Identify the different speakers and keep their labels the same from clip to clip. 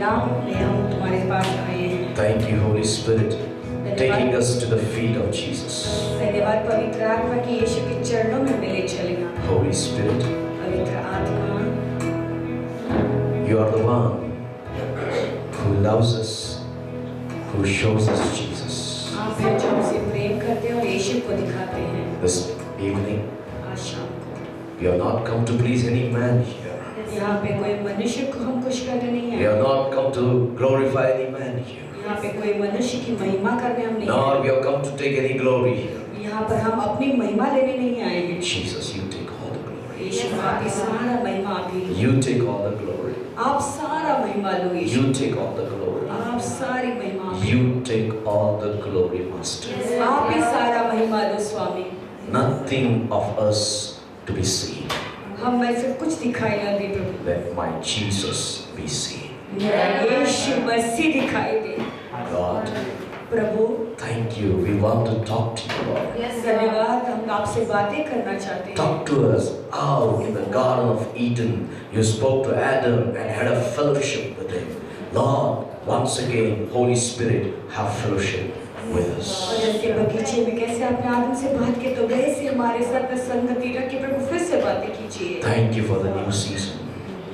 Speaker 1: नाम में हम तुम्हारे पास आए हैं।
Speaker 2: Thank you, Holy Spirit, taking us to the feet of Jesus.
Speaker 1: धन्यवाद पवित्र आत्मा की यीशु के चरणों में मिले चलेगा।
Speaker 2: Holy Spirit,
Speaker 1: पवित्र आत्मा,
Speaker 2: you are the one who loves us, who shows us Jesus.
Speaker 1: आप हैं जो हमसे प्रेम करते हैं और यीशु को दिखाते हैं।
Speaker 2: This evening,
Speaker 1: आज शाम को
Speaker 2: we have not come to please any man here.
Speaker 1: यहाँ पे कोई मनुष्य को हम खुश करने नहीं
Speaker 2: We
Speaker 1: आए।
Speaker 2: have not come to glorify any man here.
Speaker 1: यहाँ पे कोई मनुष्य की महिमा करने हम नहीं
Speaker 2: Nor
Speaker 1: आए।
Speaker 2: we have come to take any glory here.
Speaker 1: यहाँ पर हम अपनी महिमा लेने नहीं आए हैं।
Speaker 2: Jesus, you take all the glory.
Speaker 1: यीशु आप ही सारा महिमा आप ही लो।
Speaker 2: You take all the glory.
Speaker 1: आप सारा महिमा लो यीशु।
Speaker 2: You take all the glory.
Speaker 1: आप सारी महिमा आप ही
Speaker 2: You take all the glory, Master.
Speaker 1: लो। आप ही सारा महिमा लो स्वामी।
Speaker 2: Nothing of us to be seen.
Speaker 1: हम में से कुछ दिखाई ना दे प्रभु।
Speaker 2: Let my Jesus be seen.
Speaker 1: मेरा यीशु मसीह दिखाई दे।
Speaker 2: God,
Speaker 1: Prabhu
Speaker 2: thank you. We want to talk to you, Lord.
Speaker 1: धन्यवाद, हम आपसे बातें करना चाहते हैं।
Speaker 2: Talk to us how in the Garden of Eden you spoke to Adam and had a fellowship with him. Lord, once again, Holy Spirit, have fellowship with us.
Speaker 1: और जैसे बगीचे में कैसे आपने आदम से बात की तो वैसे हमारे साथ में संगति रखी प्रभु फिर से बातें कीजिए।
Speaker 2: Thank you for the new season.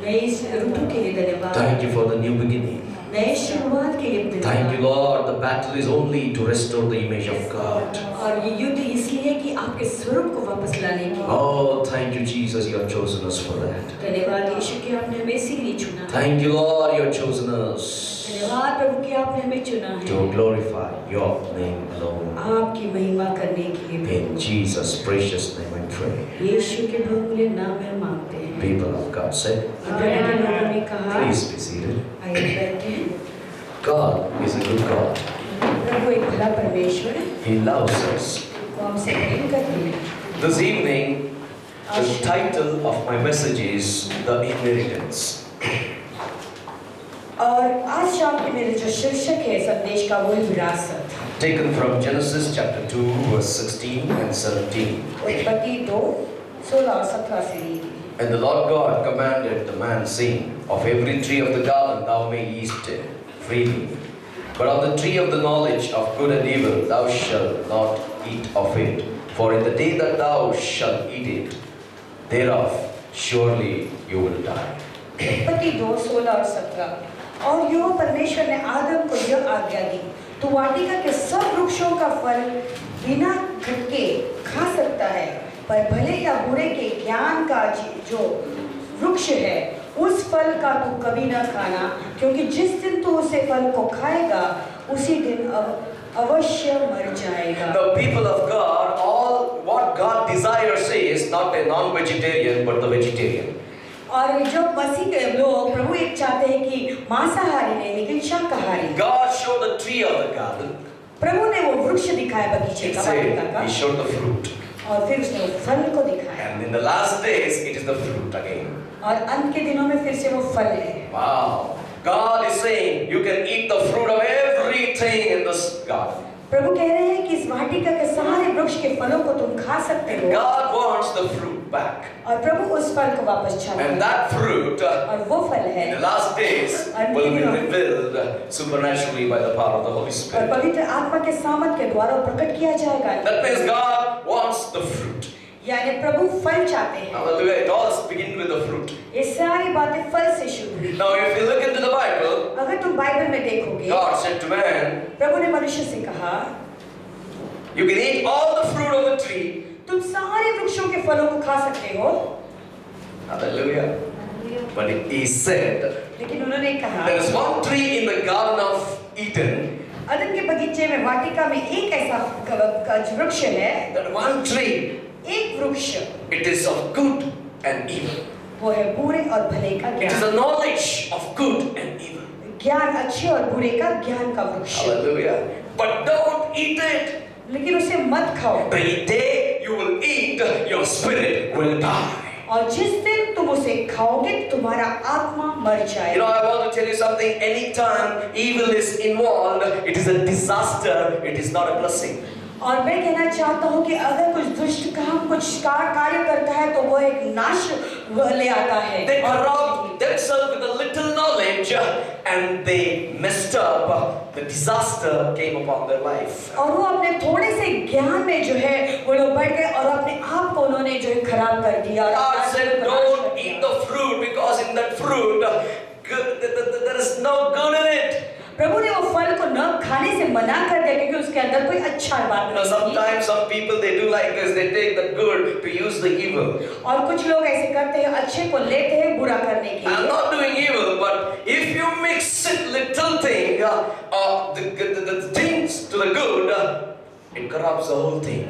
Speaker 1: नई इस ऋतु के लिए धन्यवाद।
Speaker 2: Thank you for the new beginning.
Speaker 1: नई शुरुआत के लिए धन्यवाद।
Speaker 2: Thank you, Lord. The battle is only to restore the image of God.
Speaker 1: और ये युद्ध इसलिए कि आपके स्वरूप को वापस लाने की।
Speaker 2: Oh, thank you, Jesus. You have chosen us for that.
Speaker 1: धन्यवाद यीशु कि आपने हमें इसीलिए चुना।
Speaker 2: Thank you, Lord. You have chosen us
Speaker 1: धन्यवाद प्रभु कि आपने हमें चुना है।
Speaker 2: to glorify your name alone.
Speaker 1: आपकी महिमा करने के लिए
Speaker 2: In Jesus' precious name I pray.
Speaker 1: यीशु के बहुमूल्य नाम में मांगते हैं।
Speaker 2: People of God said,
Speaker 1: Ibrahim के लोगों ने कहा,
Speaker 2: please be seated.
Speaker 1: आइए बैठते हैं।
Speaker 2: God is a good God.
Speaker 1: प्रभु एक भला परमेश्वर है,
Speaker 2: He loves us.
Speaker 1: वो हमसे प्रेम करते हैं।
Speaker 2: This evening, the title of my message is The Inheritance.
Speaker 1: और आज शाम के मेरे जो शीर्षक है संदेश का वो है विरासत।
Speaker 2: Taken from Genesis chapter 2, verse 16 and 17.
Speaker 1: उत्पत्ति 2:16 और 17 से ली।
Speaker 2: And the Lord God commanded the man, saying, Of every tree of the garden thou may eat freely, but of the tree of the knowledge of good and evil thou shalt not eat of it. For in the day that thou shalt eat it, thereof surely you will die.
Speaker 1: उत्पत्ति 2:16 और 17। और यहोवा परमेश्वर ने आदम को यह आज्ञा दी, तू वाटिका के सब वृक्षों का फल बिना खटके खा सकता है, पर भले या बुरे के ज्ञान का जो वृक्ष है उस फल का तू कभी न खाना, क्योंकि जिस दिन तू उसे फल को खाएगा उसी दिन अवश्य मर जाएगा।
Speaker 2: The people of God, all what God desires is not a non-vegetarian but the vegetarian.
Speaker 1: और जो मसीह के लोग प्रभु एक चाहते हैं कि मांसाहारी नहीं लेकिन शाकाहारी।
Speaker 2: God showed the tree of the garden.
Speaker 1: प्रभु ने वो वृक्ष दिखाया बगीचे
Speaker 2: It
Speaker 1: का,
Speaker 2: said,
Speaker 1: वाटिका का,
Speaker 2: He showed the fruit.
Speaker 1: और फिर उसने वो फल को दिखाया।
Speaker 2: And in the last days, it is the fruit again.
Speaker 1: और अंत के दिनों में फिर से वो फल है।
Speaker 2: Wow. God is saying, you can eat the fruit of everything in this garden.
Speaker 1: प्रभु कह रहे हैं कि इस वाटिका के सारे वृक्ष के फलों को तुम खा सकते हो।
Speaker 2: God wants the fruit back.
Speaker 1: और प्रभु उस फल को वापस चाहते
Speaker 2: And
Speaker 1: हैं।
Speaker 2: that fruit,
Speaker 1: और वो फल है
Speaker 2: in the last days, will be revealed supernaturally by the power of the Holy
Speaker 1: और
Speaker 2: Spirit.
Speaker 1: पवित्र आत्मा के सामर्थ के द्वारा प्रकट किया जाएगा।
Speaker 2: That means God wants the fruit.
Speaker 1: यानी प्रभु फल चाहते हैं।
Speaker 2: Hallelujah. It all begins with the fruit.
Speaker 1: ये सारी बातें फल से शुरू हुई।
Speaker 2: Now, if you look into the Bible,
Speaker 1: अगर तुम बाइबल में देखोगे,
Speaker 2: God said to man,
Speaker 1: प्रभु ने मनुष्य से कहा,
Speaker 2: you can eat all the fruit of the tree.
Speaker 1: तुम सारे वृक्षों के फलों को खा सकते हो।
Speaker 2: Hallelujah. But he said,
Speaker 1: लेकिन उन्होंने कहा,
Speaker 2: there is one tree in the Garden of Eden.
Speaker 1: अदन के बगीचे में वाटिका में एक ऐसा वृक्ष है,
Speaker 2: That one tree,
Speaker 1: एक वृक्ष,
Speaker 2: it is of good and evil.
Speaker 1: वो है बुरे और भले का
Speaker 2: It is
Speaker 1: ज्ञान।
Speaker 2: the knowledge of good and evil.
Speaker 1: ज्ञान अच्छे और बुरे का ज्ञान का वृक्ष।
Speaker 2: Hallelujah. But don't eat it.
Speaker 1: लेकिन उसे मत खाओ।
Speaker 2: The day you will eat, your spirit will die.
Speaker 1: और जिस दिन तुम उसे खाओगे तुम्हारा आत्मा मर
Speaker 2: You know,
Speaker 1: जाएगा।
Speaker 2: I want to tell you something. Anytime evil is involved, it is a disaster. It is not a blessing.
Speaker 1: और मैं कहना चाहता हूँ कि अगर कुछ दुष्ट काम कुछ कार्य करता है तो वो एक नाश ले आता है।
Speaker 2: They corrupt themselves with a little knowledge knowledge and they messed up, the disaster came upon their life.
Speaker 1: और वो अपने थोड़े से ज्ञान में जो है वो लोग बढ़ गए और अपने आप को उन्होंने जो है खराब कर दिया।
Speaker 2: God said, don't eat the fruit because in that fruit there is no good in it.
Speaker 1: प्रभु ने वो फल को न खाने से मना कर दिया क्योंकि उसके अंदर कोई अच्छा बात नहीं थी।
Speaker 2: Sometimes some people they do like this, they take the good to use the evil.
Speaker 1: और कुछ लोग ऐसे करते हैं, अच्छे को लेते हैं बुरा करने के लिए।
Speaker 2: I'm not doing evil, but if you mix it little thing, the things to the good, it corrupts the whole thing.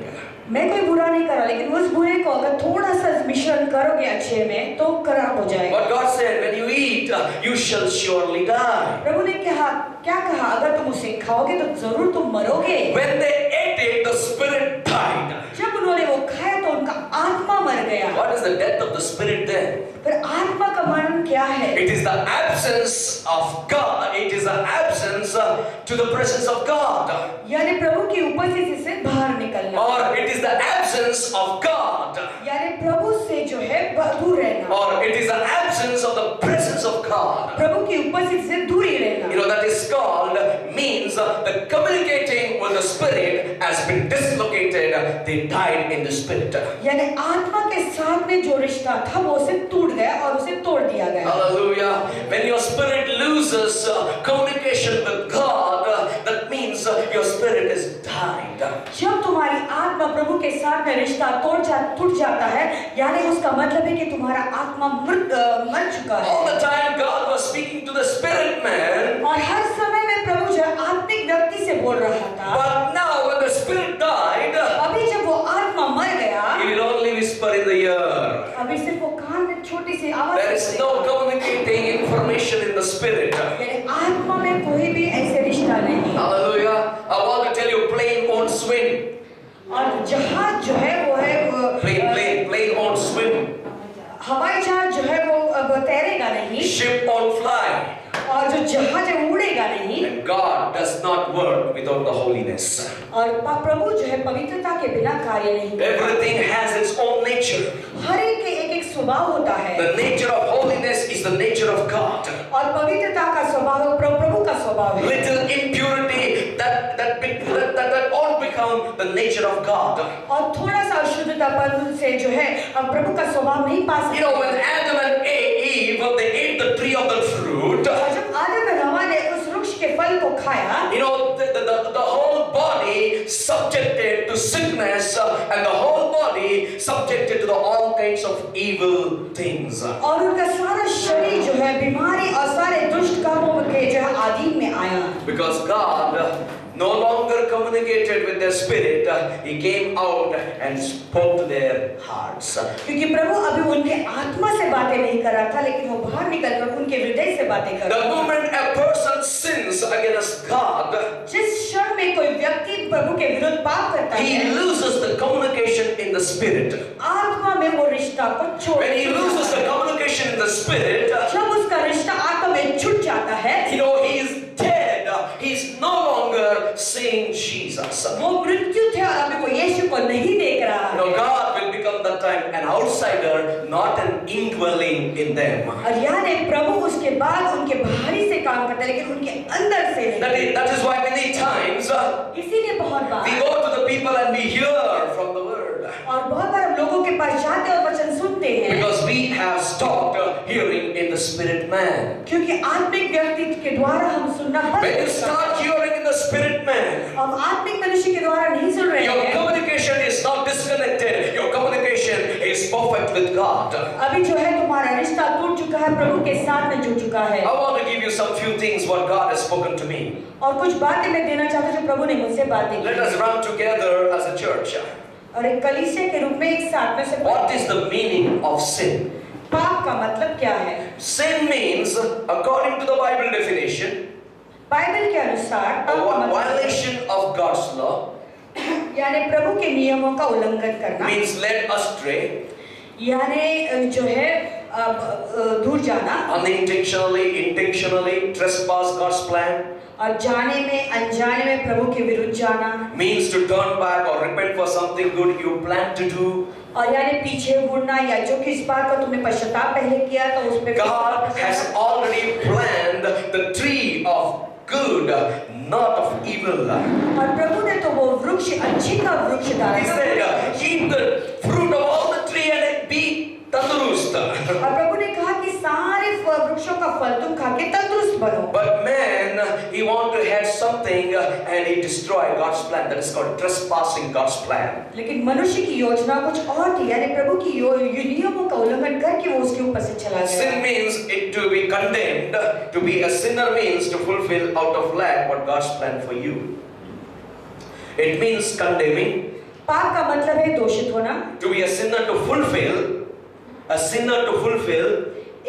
Speaker 1: मैं कोई बुरा नहीं कर रहा, लेकिन उस बुरे को अगर थोड़ा सा मिश्रण करोगे अच्छे में तो खराब हो जाएगा।
Speaker 2: But God said, when you eat, you shall surely die.
Speaker 1: प्रभु ने क्या कहा? अगर तुम उसे खाओगे तो जरूर तुम मरोगे।
Speaker 2: When they ate it, the spirit died.
Speaker 1: जब उन्होंने वो खाया तो उनका आत्मा मर गया।
Speaker 2: What is the death of the spirit then?
Speaker 1: फिर आत्मा का मरण क्या है?
Speaker 2: It is the absence of God. It is the absence to the presence of God.
Speaker 1: यानी प्रभु की उपस्थिति से बाहर निकलना।
Speaker 2: Or it is the absence of God.
Speaker 1: यानी प्रभु से जो है दूर रहना।
Speaker 2: Or it is the absence of the presence of God.
Speaker 1: प्रभु की उपस्थिति से दूरी रहना।
Speaker 2: You know that is called means the communicating with the spirit has been dislocated. They died in the spirit.
Speaker 1: यानी आत्मा के साथ में जो रिश्ता था वो उसे टूट गया और उसे तोड़ दिया गया।
Speaker 2: Hallelujah. When your spirit loses communication with God, that means your spirit is died.
Speaker 1: जब तुम्हारी आत्मा प्रभु के साथ में रिश्ता टूट जाता है, यानी उसका मतलब है कि तुम्हारा आत्मा मर चुका है।
Speaker 2: All the time God was speaking to the spirit man.
Speaker 1: और हर समय में प्रभु जो आत्मिक व्यक्ति से बोल रहा था।
Speaker 2: But now when the spirit died,
Speaker 1: अभी जब वो आत्मा मर गया,
Speaker 2: he will only whisper in the ear.
Speaker 1: अभी सिर्फ वो कान में छोटी सी आवाज।
Speaker 2: There is no communicating information in the spirit.
Speaker 1: यानी आत्मा में कोई भी ऐसे रिश्ता नहीं।
Speaker 2: Hallelujah. I want to tell you, plane won't swim.
Speaker 1: और जहाज जो है वो है
Speaker 2: Plane won't swim.
Speaker 1: हवाई जहाज जो है वो तैरेगा नहीं।
Speaker 2: Ship won't fly.
Speaker 1: और जो जहाज है उड़ेगा नहीं।
Speaker 2: And God does not work without the holiness.
Speaker 1: और प्रभु जो है पवित्रता के बिना कार्य नहीं करता।
Speaker 2: Everything has its own nature.
Speaker 1: हर एक के एक स्वभाव होता है।
Speaker 2: The nature of holiness is the nature of God.
Speaker 1: और पवित्रता का स्वभाव प्रभु का स्वभाव है।
Speaker 2: Little impurity that all become the nature of God.
Speaker 1: और थोड़ा सा अशुद्धतापन से जो है हम प्रभु का स्वभाव नहीं पा सकते।
Speaker 2: You know, when Adam and Eve, they ate the tree of the fruit.
Speaker 1: जब आदम और हवा ने उस वृक्ष के फल को खाया,
Speaker 2: You know, the whole body subjected to sickness and the whole body subjected to all kinds of evil things.
Speaker 1: और उनका सारा शरीर जो है बीमारी और सारे दुष्ट कामों के जो है आधीन में आया।
Speaker 2: Because God no longer communicated with their spirit, He came out and spoke to their hearts.
Speaker 1: क्योंकि प्रभु अभी उनके आत्मा से बातें नहीं कर रहा था, लेकिन वो बाहर निकलकर उनके हृदय से बातें कर
Speaker 2: The
Speaker 1: रहा था।
Speaker 2: moment a person sins against God,
Speaker 1: जिस क्षण में कोई व्यक्ति प्रभु के विरुद्ध पाप करता
Speaker 2: he
Speaker 1: है,
Speaker 2: loses the communication in the spirit.
Speaker 1: आत्मा में वो रिश्ता को छोड़
Speaker 2: When he loses the communication in the spirit,
Speaker 1: जब उसका रिश्ता आत्मा में छूट जाता है,
Speaker 2: you know, he is dead. He's no longer seeing Jesus.
Speaker 1: वो मृत्यु थे और अभी वो यीशु को नहीं देख रहा
Speaker 2: You know,
Speaker 1: है।
Speaker 2: God will become that time an outsider, not an indwelling in them.
Speaker 1: और यानी प्रभु उसके बाद उनके बाहरी से काम करता है, लेकिन उनके अंदर से नहीं।
Speaker 2: That is why many times
Speaker 1: इसीलिए बहुत बार
Speaker 2: we go to the people and we hear from the word.
Speaker 1: और बहुत बार हम लोगों के पास जाते और वचन सुनते हैं,
Speaker 2: Because we have stopped hearing in the spirit man.
Speaker 1: क्योंकि आत्मिक व्यक्ति के द्वारा हम सुनना बंद
Speaker 2: When you
Speaker 1: कर देते
Speaker 2: start hearing in the spirit man,
Speaker 1: हैं। हम आत्मिक मनुष्य के द्वारा नहीं सुन रहे
Speaker 2: your
Speaker 1: हैं।
Speaker 2: communication is not disconnected. Your communication is perfect with God.
Speaker 1: अभी जो है तुम्हारा रिश्ता टूट चुका है, प्रभु के साथ में जुड़ चुका है।
Speaker 2: I want to give you some few things what God has spoken to me.
Speaker 1: और कुछ बातें मैं देना चाहता हूँ जो प्रभु ने मुझसे बातें
Speaker 2: Let
Speaker 1: की।
Speaker 2: us run together as a church.
Speaker 1: और एक कलीसिया के रूप में एक साथ में से
Speaker 2: What is the meaning of sin?
Speaker 1: पाप का मतलब क्या है?
Speaker 2: Sin means, according to the Bible definition,
Speaker 1: Bible के अनुसार
Speaker 2: a
Speaker 1: पाप का मतलब
Speaker 2: violation of God's law,
Speaker 1: यानी प्रभु के नियमों का उल्लंघन करना,
Speaker 2: means led astray,
Speaker 1: यानी जो है दूर जाना,
Speaker 2: unintentionally, intentionally, trespass God's plan,
Speaker 1: और जाने में अनजाने में प्रभु के विरुद्ध जाना,
Speaker 2: means to turn back or repent for something good you plan to do,
Speaker 1: और यानी पीछे मुड़ना या जो कि इस बात का तुमने पश्चाताप पहले किया तो उस पे
Speaker 2: God has already planned the tree of good, not of evil.
Speaker 1: और प्रभु ने तो वो वृक्ष अच्छी का वृक्ष
Speaker 2: He
Speaker 1: डाला
Speaker 2: said, eat the fruit of all the tree and be तंदुरुस्त.
Speaker 1: और प्रभु ने कहा कि सारे वृक्षों का फल तुम खा के तंदुरुस्त बनो
Speaker 2: But man, he wanted to have something and he destroyed God's plan. That is called trespassing God's plan.
Speaker 1: लेकिन मनुष्य की योजना कुछ और थी यानी प्रभु की नियमों का उल्लंघन करके वो उसके ऊपर से चला गया
Speaker 2: Sin means it to be condemned. To be a sinner means to fulfill out of lack what God's planned for you. It means condemning.
Speaker 1: पाप का मतलब है दोषित होना
Speaker 2: To be a sinner to fulfill. A sinner to fulfill.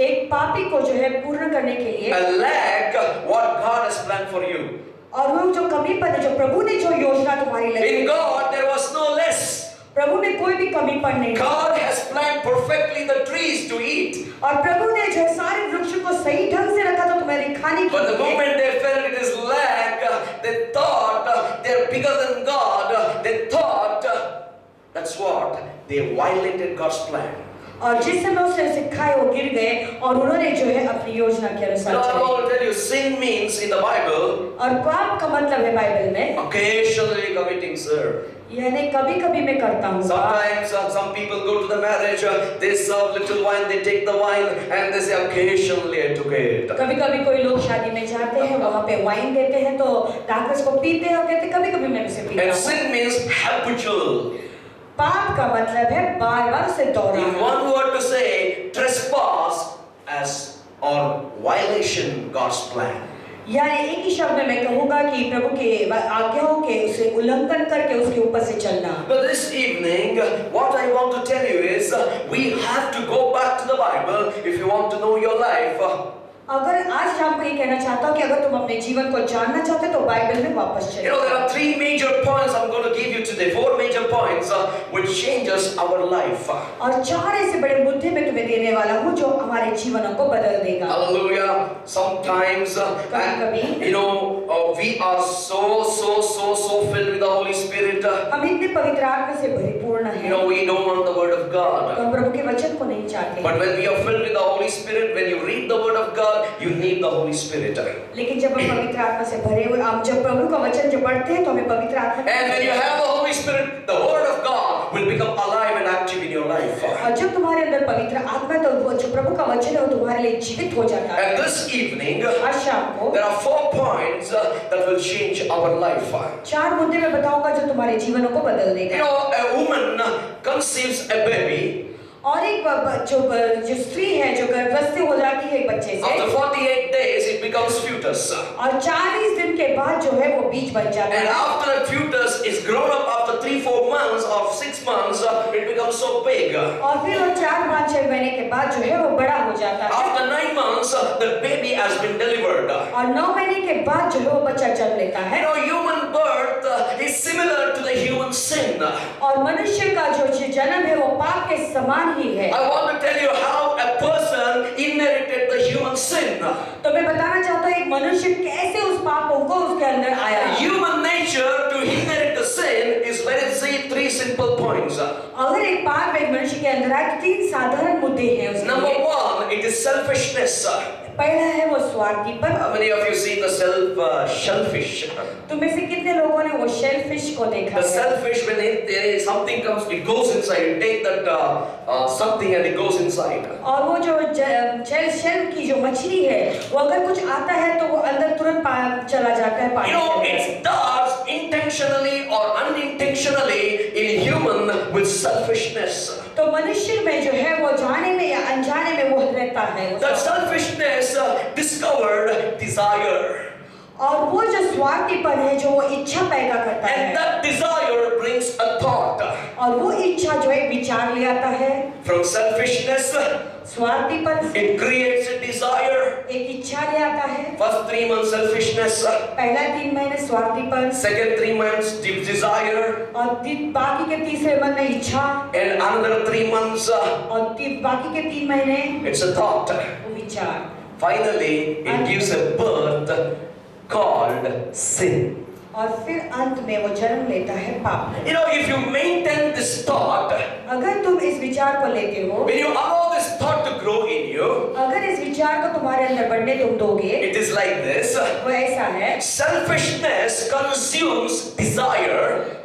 Speaker 1: एक पापी को जो है पूर्ण करने के लिए
Speaker 2: A lack what God has planned for you.
Speaker 1: और वो जो कमीपन है जो प्रभु ने जो योजना तुम्हारी
Speaker 2: In
Speaker 1: लगी
Speaker 2: God there was no less.
Speaker 1: प्रभु ने कोई भी कमीपन नहीं
Speaker 2: God has planned perfectly the trees to eat.
Speaker 1: और प्रभु ने जो है सारे वृक्षों को सही ढंग से रखा था तुम्हारे खाने के
Speaker 2: But the
Speaker 1: लिए
Speaker 2: moment they felt it is lack, they thought they're bigger than God. They thought that's what they violated God's plan.
Speaker 1: और जिस समय उसे खाए वो गिर गए और उन्होंने जो है अपनी योजना के अनुसार
Speaker 2: Now I
Speaker 1: चले
Speaker 2: want to tell you, sin means in the Bible
Speaker 1: और पाप का मतलब है बाइबल में
Speaker 2: occasionally committing sin.
Speaker 1: यानी कभी कभी मैं करता हूँ
Speaker 2: Sometimes some people go to the marriage, they serve little wine, they take the wine and they say occasionally I took it.
Speaker 1: कभी कभी कोई लोग शादी में जाते हैं वहाँ पे वाइन देते हैं तो डाकस को पीते हैं और कहते कभी कभी मैं उसे पीता
Speaker 2: And
Speaker 1: हूँ
Speaker 2: sin means habitual.
Speaker 1: पाप का मतलब है बार बार उसे
Speaker 2: In
Speaker 1: दोहराना
Speaker 2: one word to say, trespass as or violation God's plan.
Speaker 1: यानी एक ही शब्द में मैं कहूँगा कि प्रभु के आज्ञाओं के उसे उल्लंघन करके उसके ऊपर से चलना
Speaker 2: But this evening, what I want to tell you is, we have to go back to the Bible if you want to know your life.
Speaker 1: अगर आज शाम को ये कहना चाहता हूँ कि अगर तुम अपने जीवन को जानना चाहते हो तो बाइबल में वापस
Speaker 2: You know,
Speaker 1: चलो
Speaker 2: there are three major points I'm going to give you today. Four major points which changes our life.
Speaker 1: और चार ऐसे बड़े मुद्दे मैं तुम्हें देने वाला हूँ जो हमारे जीवनों को बदल देगा
Speaker 2: Hallelujah. Sometimes, you know, we are so filled with the Holy Spirit.
Speaker 1: हम इतने पवित्र आत्मा से परिपूर्ण
Speaker 2: You
Speaker 1: हैं
Speaker 2: know, we don't want the Word of
Speaker 1: तो
Speaker 2: God.
Speaker 1: हम प्रभु के वचन को नहीं चाहते
Speaker 2: But when we are filled with the Holy Spirit, when you read the Word of God, you need the Holy Spirit.
Speaker 1: लेकिन जब हम पवित्र आत्मा से भरे हुए हम जब प्रभु का वचन जब पढ़ते हैं तो हमें पवित्र आत्मा
Speaker 2: And when you have the Holy Spirit, the Word of God will become alive and active in your life.
Speaker 1: और जब तुम्हारे अंदर पवित्र आत्मा तो वो जो प्रभु का वचन है वो तुम्हारे लिए जीवित हो जाता है
Speaker 2: And this evening,
Speaker 1: आज शाम को
Speaker 2: there are 4 points that will change our life.
Speaker 1: चार मुद्दे मैं बताऊंगा जो तुम्हारे जीवनों को बदल
Speaker 2: You
Speaker 1: देगा
Speaker 2: know, a woman conceives a baby.
Speaker 1: और एक जो स्त्री है जो गर्भस्थ हो जाती है एक बच्चे से
Speaker 2: After 48 days, it becomes fetus.
Speaker 1: और 40 दिन के बाद जो है वो बीज बन जाता
Speaker 2: And
Speaker 1: है
Speaker 2: after a fetus is grown up after 3-4 months or 6 months, it becomes so big.
Speaker 1: और फिर वो 4-5-6 महीने के बाद जो है वो बड़ा हो जाता है
Speaker 2: After 9 months, the baby has been delivered.
Speaker 1: और 9 महीने के बाद जो है वो बच्चा जन्म लेता
Speaker 2: You
Speaker 1: है
Speaker 2: know, human birth is similar to the human sin.
Speaker 1: और मनुष्य का जो जन्म है वो पाप के समान ही है
Speaker 2: I want to tell you how a person inherited the human sin.
Speaker 1: तो मैं बताना चाहता हूँ एक मनुष्य कैसे उस पापों को उसके अंदर आया
Speaker 2: Human nature to inherit the sin is very three simple points.
Speaker 1: अगर एक पाप एक मनुष्य के अंदर आए तो 3 साधारण मुद्दे हैं उसके
Speaker 2: Number
Speaker 1: लिए।
Speaker 2: 1, it is selfishness.
Speaker 1: पहला है वो स्वार्थीपन
Speaker 2: How many of you seen the shellfish?
Speaker 1: तुम में से कितने लोगों ने वो शेलफिश को देखा
Speaker 2: The
Speaker 1: है
Speaker 2: shellfish, when something comes, it goes inside. You take that something and it goes inside.
Speaker 1: और वो जो शेल की जो मछली है वो अगर कुछ आता है तो वो अंदर तुरंत चला जाता है पानी
Speaker 2: You know,
Speaker 1: के अंदर।
Speaker 2: it starts intentionally or unintentionally in human with selfishness.
Speaker 1: तो मनुष्य में जो है वो जाने में या अनजाने में वो रहता है
Speaker 2: That selfishness discovered desire.
Speaker 1: और वो जो स्वार्थीपन है जो वो इच्छा पैदा करता
Speaker 2: And
Speaker 1: है
Speaker 2: that desire brings a thought.
Speaker 1: और वो इच्छा जो है विचार ले आता है
Speaker 2: From selfishness,
Speaker 1: स्वार्थीपन से
Speaker 2: it creates a desire.
Speaker 1: एक इच्छा ले आता है
Speaker 2: First 3 months selfishness,
Speaker 1: पहला 3 महीने स्वार्थीपन
Speaker 2: second 3 months deep desire,
Speaker 1: और बाकी के तीसरे मन में इच्छा
Speaker 2: and another 3 months
Speaker 1: और बाकी के 3 महीने
Speaker 2: it's a thought.
Speaker 1: वो विचार
Speaker 2: Finally, it gives a birth called sin.
Speaker 1: और फिर अंत में वो जन्म लेता है पाप।
Speaker 2: You know, if you maintain this thought,
Speaker 1: अगर तुम इस विचार को लेते हो,
Speaker 2: when you allow this thought to grow in you,
Speaker 1: अगर इस विचार को तुम्हारे अंदर बढ़ने तुम दोगे,
Speaker 2: it is like this.
Speaker 1: वो ऐसा है,
Speaker 2: Selfishness consumes desire.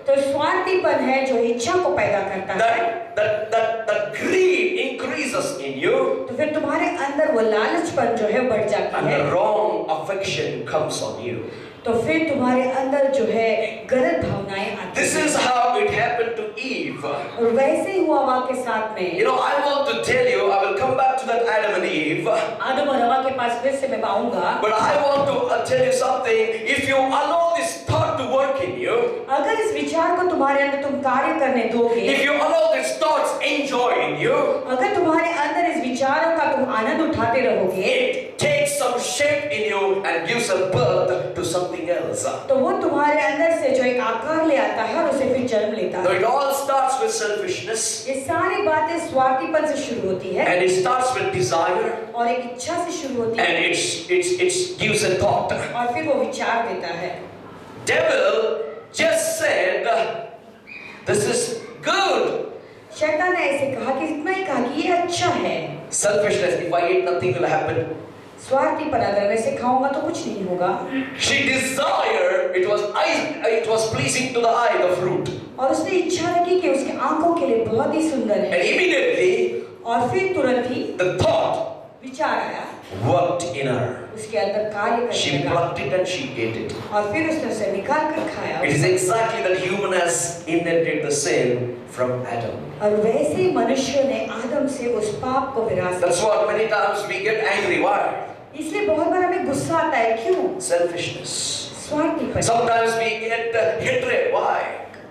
Speaker 1: तो स्वार्थीपन है जो इच्छा को पैदा करता है।
Speaker 2: That greed increases in you,
Speaker 1: तो फिर तुम्हारे अंदर वो लालचपन जो है बढ़ जाती
Speaker 2: and
Speaker 1: है।
Speaker 2: the wrong affection comes on you.
Speaker 1: तो फिर तुम्हारे अंदर जो है गलत भावनाएं आती
Speaker 2: This
Speaker 1: हैं।
Speaker 2: is how it happened to Eve.
Speaker 1: और वैसे ही हुआ हवा के साथ में।
Speaker 2: You know, I want to tell you, I will come back to that Adam and Eve.
Speaker 1: आदम और हवा के पास फिर से मैं आऊंगा।
Speaker 2: But I want to tell you something. If you allow this thought to work in you,
Speaker 1: अगर इस विचार को तुम्हारे अंदर तुम कार्य करने दोगे,
Speaker 2: if you allow these thoughts enjoy in you,
Speaker 1: अगर तुम्हारे अंदर इस विचारों का तुम आनंद उठाते रहोगे,
Speaker 2: it takes some shape in you and gives a birth to something else.
Speaker 1: तो वो तुम्हारे अंदर से जो एक आकार ले आता है और उसे फिर जन्म लेता
Speaker 2: So
Speaker 1: है।
Speaker 2: it all starts with selfishness,
Speaker 1: ये सारी बातें स्वार्थीपन से शुरू होती है
Speaker 2: and it starts with desire,
Speaker 1: और एक इच्छा से शुरू होती
Speaker 2: and
Speaker 1: है
Speaker 2: it gives a thought.
Speaker 1: और फिर वो विचार देता है।
Speaker 2: Devil just said, this is good.
Speaker 1: शैतान ने ऐसे कहा कि इतना ही कहा कि ये अच्छा है।
Speaker 2: Selfishness, if I eat, nothing will happen.
Speaker 1: स्वार्थीपन, अगर मैं इसे खाऊंगा तो कुछ नहीं होगा।
Speaker 2: She desired, it was pleasing to the eye, the fruit.
Speaker 1: और उसने इच्छा रखी कि उसके आंखों के लिए बहुत ही सुंदर
Speaker 2: And
Speaker 1: है।
Speaker 2: immediately,
Speaker 1: और फिर तुरंत ही
Speaker 2: the thought
Speaker 1: विचार आया,
Speaker 2: worked in her.
Speaker 1: उसके अंदर कार्य
Speaker 2: She
Speaker 1: करने लगा
Speaker 2: plucked it and she ate it.
Speaker 1: और फिर उसने उसे निकाल कर खाया।
Speaker 2: It is exactly that human has inherited the sin from Adam.
Speaker 1: और वैसे ही मनुष्य ने आदम से उस पाप को विरासत।
Speaker 2: That's what many times we get angry. Why?
Speaker 1: इसलिए बहुत बार हमें गुस्सा आता है, क्यों?
Speaker 2: Selfishness.
Speaker 1: स्वार्थीपन।
Speaker 2: Sometimes we get hatred. Why?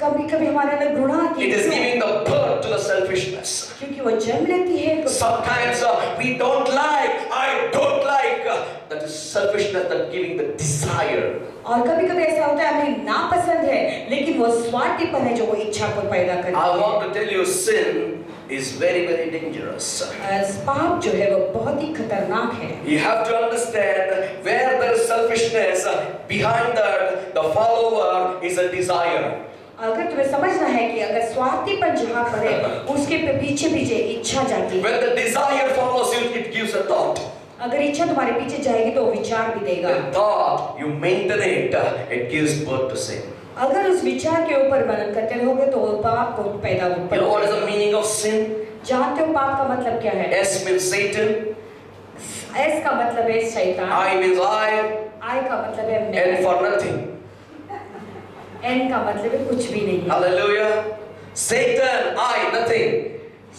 Speaker 1: कभी-कभी हमारे अंदर घृणा आती
Speaker 2: It
Speaker 1: है,
Speaker 2: is
Speaker 1: क्यों?
Speaker 2: giving the birth to the selfishness.
Speaker 1: क्योंकि वो जन्म लेती है तो
Speaker 2: Sometimes we don't like, I don't like. That is selfishness that giving the desire.
Speaker 1: और कभी-कभी ऐसा होता है हमें नापसंद है, लेकिन वो स्वार्थीपन है जो वो इच्छा को पैदा करती
Speaker 2: I
Speaker 1: है।
Speaker 2: want to tell you, sin is very, very dangerous.
Speaker 1: पाप जो है वो बहुत ही खतरनाक है।
Speaker 2: You have to understand where there is selfishness, behind that the follower is a desire.
Speaker 1: अगर तुम्हें समझना है कि अगर स्वार्थीपन जहाँ पर है, उसके पीछे पीछे इच्छा जाती है।
Speaker 2: When the desire follows you, it gives a thought.
Speaker 1: अगर इच्छा तुम्हारे पीछे जाएगी तो विचार भी देगा।
Speaker 2: When thought, you maintain it, it gives birth to sin.
Speaker 1: अगर उस विचार के ऊपर मनन करते रहोगे तो वो पाप को पैदा
Speaker 2: You know what is the meaning of sin?
Speaker 1: जानते हो पाप का मतलब क्या है?
Speaker 2: S means Satan.
Speaker 1: S का मतलब है शैतान।
Speaker 2: I means I.
Speaker 1: I का मतलब है
Speaker 2: N
Speaker 1: मैं।
Speaker 2: for nothing.
Speaker 1: N का मतलब है कुछ भी नहीं।
Speaker 2: Hallelujah. Satan, I, nothing.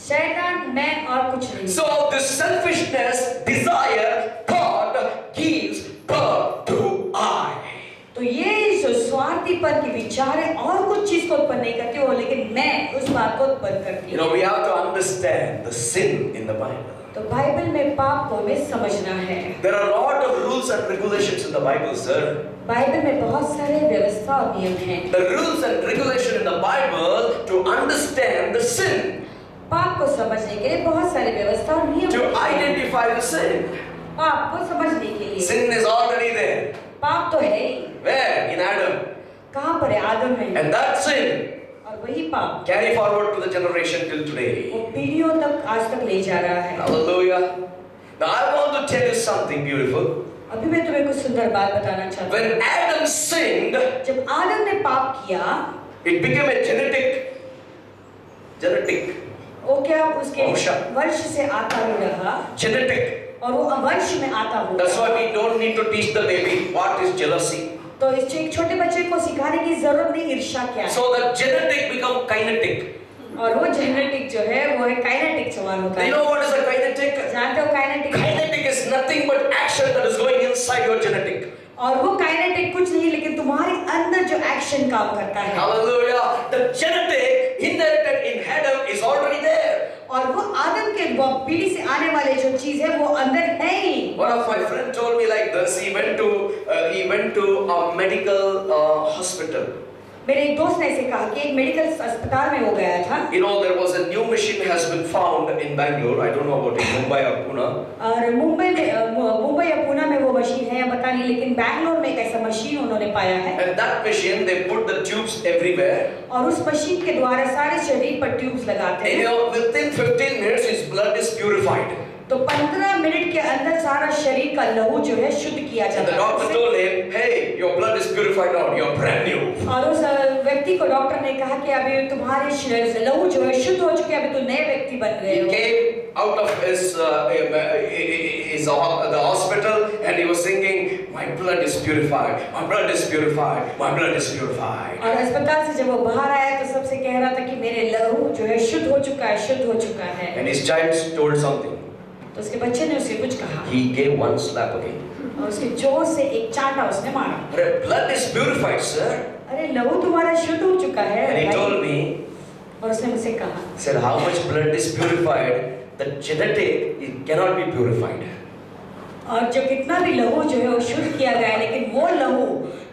Speaker 1: शैतान, मैं और कुछ नहीं।
Speaker 2: So the selfishness, desire, thought gives birth to I.
Speaker 1: तो ये जो स्वार्थीपन की विचार है और कुछ चीज को उत्पन्न नहीं करती हो, लेकिन मैं उस बात को उत्पन्न करती
Speaker 2: You
Speaker 1: हूँ।
Speaker 2: know, we have to understand the sin in the Bible.
Speaker 1: तो बाइबल में पाप को हमें समझना है।
Speaker 2: There are a lot of rules and regulations in the Bible, sir.
Speaker 1: Bible में बहुत सारे व्यवस्था और नियम हैं।
Speaker 2: The rules and regulation in the Bible to understand the sin,
Speaker 1: पाप को समझने के लिए बहुत सारे व्यवस्था और नियम
Speaker 2: to
Speaker 1: हैं।
Speaker 2: identify the sin.
Speaker 1: पाप को समझने के लिए
Speaker 2: Sin is already there.
Speaker 1: पाप तो है ही।
Speaker 2: Where? In Adam.
Speaker 1: कहाँ पर है? आदम में।
Speaker 2: And that sin
Speaker 1: और वही पाप
Speaker 2: carry forward to the generation till
Speaker 1: वो
Speaker 2: today.
Speaker 1: पीढ़ियों तक आज तक ले जा रहा है।
Speaker 2: Hallelujah. Now I want to tell you something beautiful.
Speaker 1: अभी मैं तुम्हें कुछ सुंदर बात बताना चाहता हूँ।
Speaker 2: When Adam sinned,
Speaker 1: जब आदम ने पाप किया,
Speaker 2: it became a genetic
Speaker 1: वो क्या उसके
Speaker 2: वंश।
Speaker 1: वंश से आता ही रहा
Speaker 2: genetic.
Speaker 1: और वो वंश में आता हुआ।
Speaker 2: That's why we don't need to teach the baby what is jealousy.
Speaker 1: तो इस एक छोटे बच्चे को सिखाने की जरूरत नहीं ईर्ष्या क्या है।
Speaker 2: So the genetic become kinetic.
Speaker 1: और वो जेनेटिक जो है वो है काइनेटिक समान होता
Speaker 2: Do you
Speaker 1: है।
Speaker 2: know what is a kinetic?
Speaker 1: जानते हो kinetic?
Speaker 2: Kinetic is nothing but action that is going inside your genetic.
Speaker 1: और वो काइनेटिक कुछ नहीं लेकिन तुम्हारे अंदर जो एक्शन काम करता है।
Speaker 2: Hallelujah. The genetic inherited in Adam is already there.
Speaker 1: और वो आदम के वो पीढ़ी से आने वाले जो चीज है वो अंदर है ही।
Speaker 2: One of my friend told me like this. He went to a medical hospital.
Speaker 1: मेरे एक दोस्त ने ऐसे कहा कि एक मेडिकल अस्पताल में वो गया था
Speaker 2: You know, there was a new machine has been found in Bangalore. I don't know about in Mumbai or Pune.
Speaker 1: और मुंबई या पुणे में वो मशीन है या पता नहीं, लेकिन बैंगलोर में एक ऐसा मशीन उन्होंने पाया है
Speaker 2: And that machine, they put the tubes everywhere.
Speaker 1: और उस मशीन के द्वारा सारे शरीर पर ट्यूब्स लगाते
Speaker 2: And you
Speaker 1: हैं।
Speaker 2: know, within 15 minutes, his blood is purified.
Speaker 1: तो 15 मिनट के अंदर सारा शरीर का लहू जो है शुद्ध किया
Speaker 2: And the
Speaker 1: जाता
Speaker 2: doctor
Speaker 1: है।
Speaker 2: told him, hey, your blood is purified now, you're brand new.
Speaker 1: और उस व्यक्ति को डॉक्टर ने कहा कि अभी तुम्हारे शरीर से लहू जो है शुद्ध हो चुके हैं, अभी तो नए व्यक्ति बन गए
Speaker 2: He
Speaker 1: हो।
Speaker 2: came out of the hospital and he was singing, my blood is purified, my blood is purified, my blood is purified.
Speaker 1: और अस्पताल से जब वो बाहर आया तो सबसे कह रहा था कि मेरे लहू जो है शुद्ध हो चुका है, शुद्ध हो चुका है।
Speaker 2: And his child told something.
Speaker 1: तो उसके बच्चे ने उसे कुछ कहा
Speaker 2: He gave one slap again.
Speaker 1: और उसके जोर से एक चांटा उसने मारा।
Speaker 2: But blood is purified, sir.
Speaker 1: अरे लहू तुम्हारा शुद्ध हो चुका है।
Speaker 2: And he told me,
Speaker 1: और उसने मुझसे कहा,
Speaker 2: said how much blood is purified, the genetic it cannot be purified.
Speaker 1: और जो कितना भी लहू जो है वो शुद्ध किया गया है, लेकिन वो लहू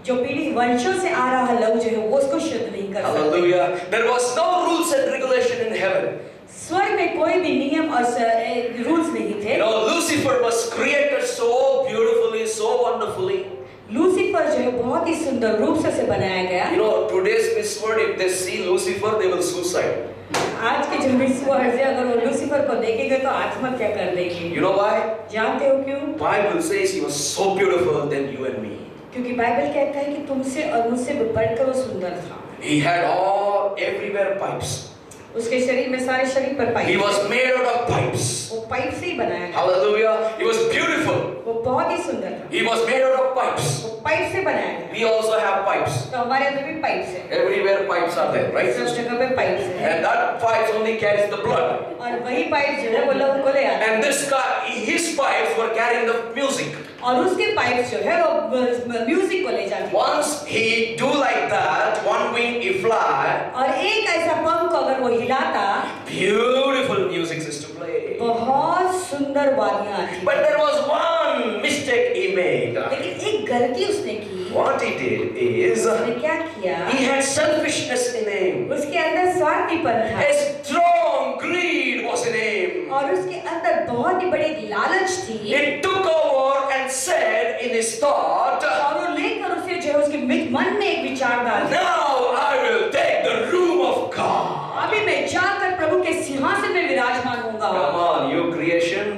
Speaker 1: जो पीढ़ी वंशों से आ रहा लहू जो है वो उसको शुद्ध नहीं कर सकता।
Speaker 2: Hallelujah. There was no rules and regulation in heaven.
Speaker 1: स्वर्ग में कोई भी नियम और रूल्स नहीं थे।
Speaker 2: You know, Lucifer was created so beautifully, so wonderfully.
Speaker 1: Lucifer जो है बहुत ही सुंदर रूप से उसे बनाया गया।
Speaker 2: You know, today's Miss World, if they see Lucifer, they will suicide.
Speaker 1: आज के जो मिस वर्ल्ड है, अगर वो लूसीफर को देखेंगे तो आत्महत्या कर देंगे।
Speaker 2: You know why?
Speaker 1: जानते हो क्यों?
Speaker 2: Bible says he was so beautiful than you and me.
Speaker 1: क्योंकि बाइबल कहता है कि तुमसे और मुझसे बढ़कर वो सुंदर था।
Speaker 2: He had all everywhere pipes.
Speaker 1: उसके शरीर में सारे शरीर पर pipe.
Speaker 2: He was made out of pipes.
Speaker 1: वो पाइप से ही बनाया गया।
Speaker 2: Hallelujah. He was beautiful.
Speaker 1: वो बहुत ही सुंदर था।
Speaker 2: He was made out of pipes.
Speaker 1: वो पाइप से बनाया गया।
Speaker 2: We also have pipes.
Speaker 1: तो हमारे अंदर भी पाइप है।
Speaker 2: Everywhere pipes are there, right?
Speaker 1: सब जगह पे पाइप है।
Speaker 2: And that pipes only carries the blood.
Speaker 1: और वही पाइप जो है वो लहू को ले आता है।
Speaker 2: And this guy, his pipes were carrying the music.
Speaker 1: और उसके पाइप जो है वो म्यूजिक को ले जाती है।
Speaker 2: Once he do like that, one wing he fly.
Speaker 1: और एक ऐसा पंख को अगर वो हिलाता,
Speaker 2: Beautiful music is to play.
Speaker 1: बहुत सुंदर वादियां आती।
Speaker 2: But there was one mistake he made.
Speaker 1: लेकिन एक गलती उसने की।
Speaker 2: What he did is
Speaker 1: उसने क्या किया?
Speaker 2: he had selfishness in him.
Speaker 1: उसके अंदर स्वार्थीपन था।
Speaker 2: A strong greed was in him.
Speaker 1: और उसके अंदर बहुत ही बड़ी लालच थी।
Speaker 2: He took over and said in his thought,
Speaker 1: और वो लेकर उसे जो है उसके मन में एक विचार डाल दिया।
Speaker 2: now I will take the room of God.
Speaker 1: अभी मैं जाकर प्रभु के सिंहासन में विराजमान होऊंगा।
Speaker 2: Come on, you creation.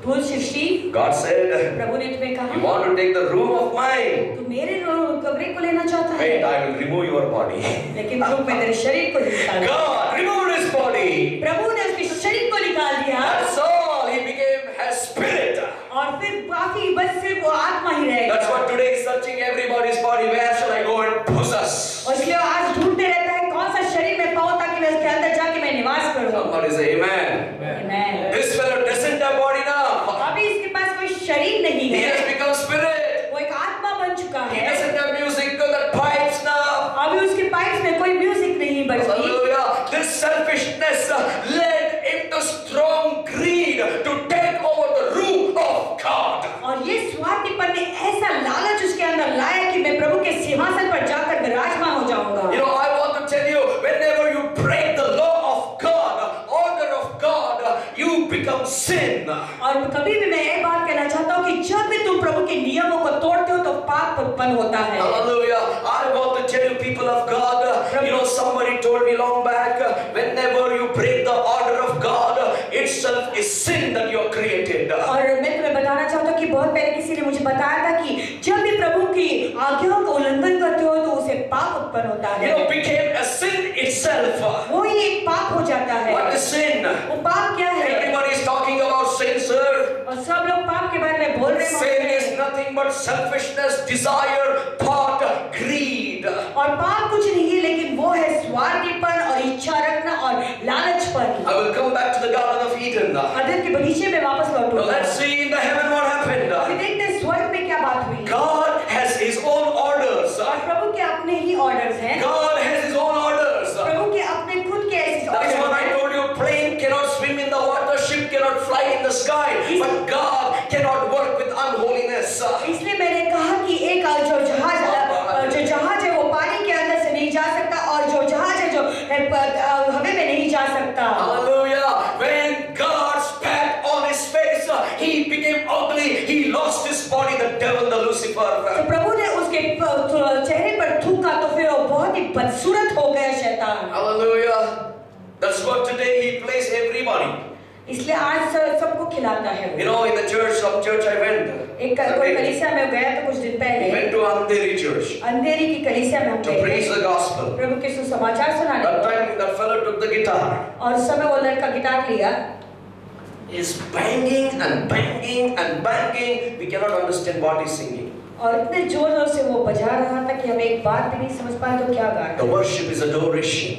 Speaker 1: भूल सृष्टि,
Speaker 2: God said,
Speaker 1: प्रभु ने तुम्हें
Speaker 2: you
Speaker 1: कहा,
Speaker 2: want to take the room of mine.
Speaker 1: तू मेरे कमरे को लेना चाहता है।
Speaker 2: Wait, I will remove your body.
Speaker 1: लेकिन तुम मैं तेरे शरीर को निकाल।
Speaker 2: God removed his body.
Speaker 1: प्रभु ने उसके शरीर को निकाल दिया।
Speaker 2: That's all. He became a spirit.
Speaker 1: और फिर काफी बस सिर्फ वो आत्मा ही रह
Speaker 2: That's
Speaker 1: गया।
Speaker 2: what today is searching everybody's body. Where shall I go and possess?
Speaker 1: और इसलिए आज ढूंढते रहता है कौन सा शरीर में पाऊं ताकि मैं उसके अंदर जाके मैं निवास करूं।
Speaker 2: Somebody say amen.
Speaker 1: Amen.
Speaker 2: This fellow doesn't have body now.
Speaker 1: अभी इसके पास कोई शरीर नहीं
Speaker 2: He has
Speaker 1: है।
Speaker 2: become spirit.
Speaker 1: वो एक आत्मा बन चुका
Speaker 2: He
Speaker 1: है।
Speaker 2: doesn't have music to the pipes now.
Speaker 1: अभी उसके पाइप्स में कोई म्यूजिक नहीं बजती।
Speaker 2: Hallelujah. This selfishness led him to strong greed to take over the room of God.
Speaker 1: और ये स्वार्थीपन ने ऐसा लालच उसके अंदर लाया कि मैं प्रभु के सिंहासन पर जाकर विराजमान हो जाऊंगा।
Speaker 2: You know, I want to tell you, whenever you break the law of God, order of God, you become sin.
Speaker 1: और कभी भी मैं एक बात कहना चाहता हूँ कि जब भी तुम प्रभु के नियमों को तोड़ते हो तो पाप उत्पन्न होता है।
Speaker 2: Hallelujah. I want to tell you, people of God, you know, somebody told me long back, whenever you break the order of God, itself is sin that you are created.
Speaker 1: और मैं तुम्हें बताना चाहता हूँ कि बहुत पहले किसी ने मुझे बताया था कि जब भी प्रभु की आज्ञाओं का उल्लंघन करते हो तो उसे पाप उत्पन्न होता
Speaker 2: You
Speaker 1: है।
Speaker 2: know, became a sin itself.
Speaker 1: वो ही एक पाप हो जाता है।
Speaker 2: What is sin?
Speaker 1: वो पाप क्या है?
Speaker 2: Everybody is talking about sin, sir.
Speaker 1: और सब लोग पाप के बारे में बोल रहे
Speaker 2: Sin
Speaker 1: हैं।
Speaker 2: is nothing but selfishness, desire, thought, greed.
Speaker 1: और पाप कुछ नहीं है लेकिन वो है स्वार्थीपन और इच्छा रखना और लालचपन।
Speaker 2: I will come back to the Garden of Eden.
Speaker 1: अदन के बगीचे में वापस
Speaker 2: Now
Speaker 1: लौटूंगा।
Speaker 2: let's see in the heaven what happened.
Speaker 1: अभी देखते हैं स्वर्ग में क्या बात हुई।
Speaker 2: God has his own orders.
Speaker 1: और प्रभु के अपने ही ऑर्डर्स हैं।
Speaker 2: God has his own orders.
Speaker 1: प्रभु के अपने खुद के ऐसे
Speaker 2: That's what I
Speaker 1: ऑर्डर्स हैं।
Speaker 2: told you, plane cannot swim in the water, ship cannot fly in the sky, but God cannot work with unholiness.
Speaker 1: इसलिए मैंने कहा कि एक जो जहाज है वो पानी के अंदर से नहीं जा सकता बदसूरत हो गया शैतान।
Speaker 2: Hallelujah. That's what today he plays everybody.
Speaker 1: इसलिए आज सबको खिलाता है
Speaker 2: You
Speaker 1: वो।
Speaker 2: know, in the church, some church I went.
Speaker 1: एक कोई कलीसिया में गया तो कुछ दिन
Speaker 2: We
Speaker 1: पहले
Speaker 2: went to Andheri church
Speaker 1: अंधेरी की कलीसिया में हम
Speaker 2: to preach
Speaker 1: गए
Speaker 2: the gospel.
Speaker 1: प्रभु के सुसमाचार सुनाने
Speaker 2: That
Speaker 1: को।
Speaker 2: time that fellow took the guitar.
Speaker 1: और उस समय वो लड़का गिटार लिया,
Speaker 2: He's banging and banging and banging. We cannot understand what he's singing.
Speaker 1: और इतने जोर जोर से वो बजा रहा था कि हमें एक बात भी नहीं समझ पाए तो क्या गा रहा
Speaker 2: The
Speaker 1: है।
Speaker 2: worship is adoration.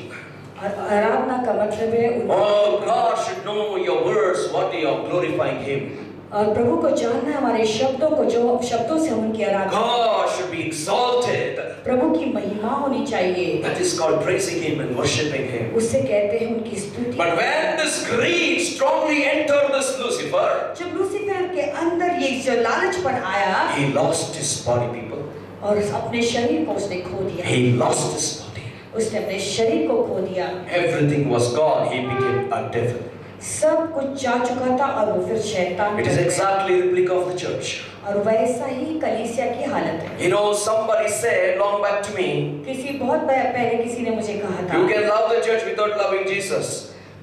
Speaker 1: और आराधना का मतलब है
Speaker 2: Oh, God should know your words, what you are glorifying Him.
Speaker 1: और प्रभु को जानना है हमारे शब्दों को, जो शब्दों से हम उनकी आराधना।
Speaker 2: God should be exalted.
Speaker 1: प्रभु की महिमा होनी चाहिए,
Speaker 2: That is called praising Him and worshiping Him.
Speaker 1: उससे कहते हैं उनकी स्तुति।
Speaker 2: But when this greed strongly entered this Lucifer,
Speaker 1: जब लूसीफर के अंदर ये जो लालचपन आया
Speaker 2: he lost his body, people.
Speaker 1: और अपने शरीर को उसने खो दिया,
Speaker 2: He lost his body.
Speaker 1: उसने अपने शरीर को खो दिया।
Speaker 2: Everything was gone. He became a devil.
Speaker 1: सब कुछ जा चुका था और वो फिर शैतान
Speaker 2: It
Speaker 1: बन
Speaker 2: is
Speaker 1: गया।
Speaker 2: exactly the replica of the church.
Speaker 1: और वैसा ही कलीसिया की हालत है।
Speaker 2: You know, somebody said long back to me,
Speaker 1: किसी बहुत पहले किसी ने मुझे कहा था,
Speaker 2: you can love the church without loving Jesus.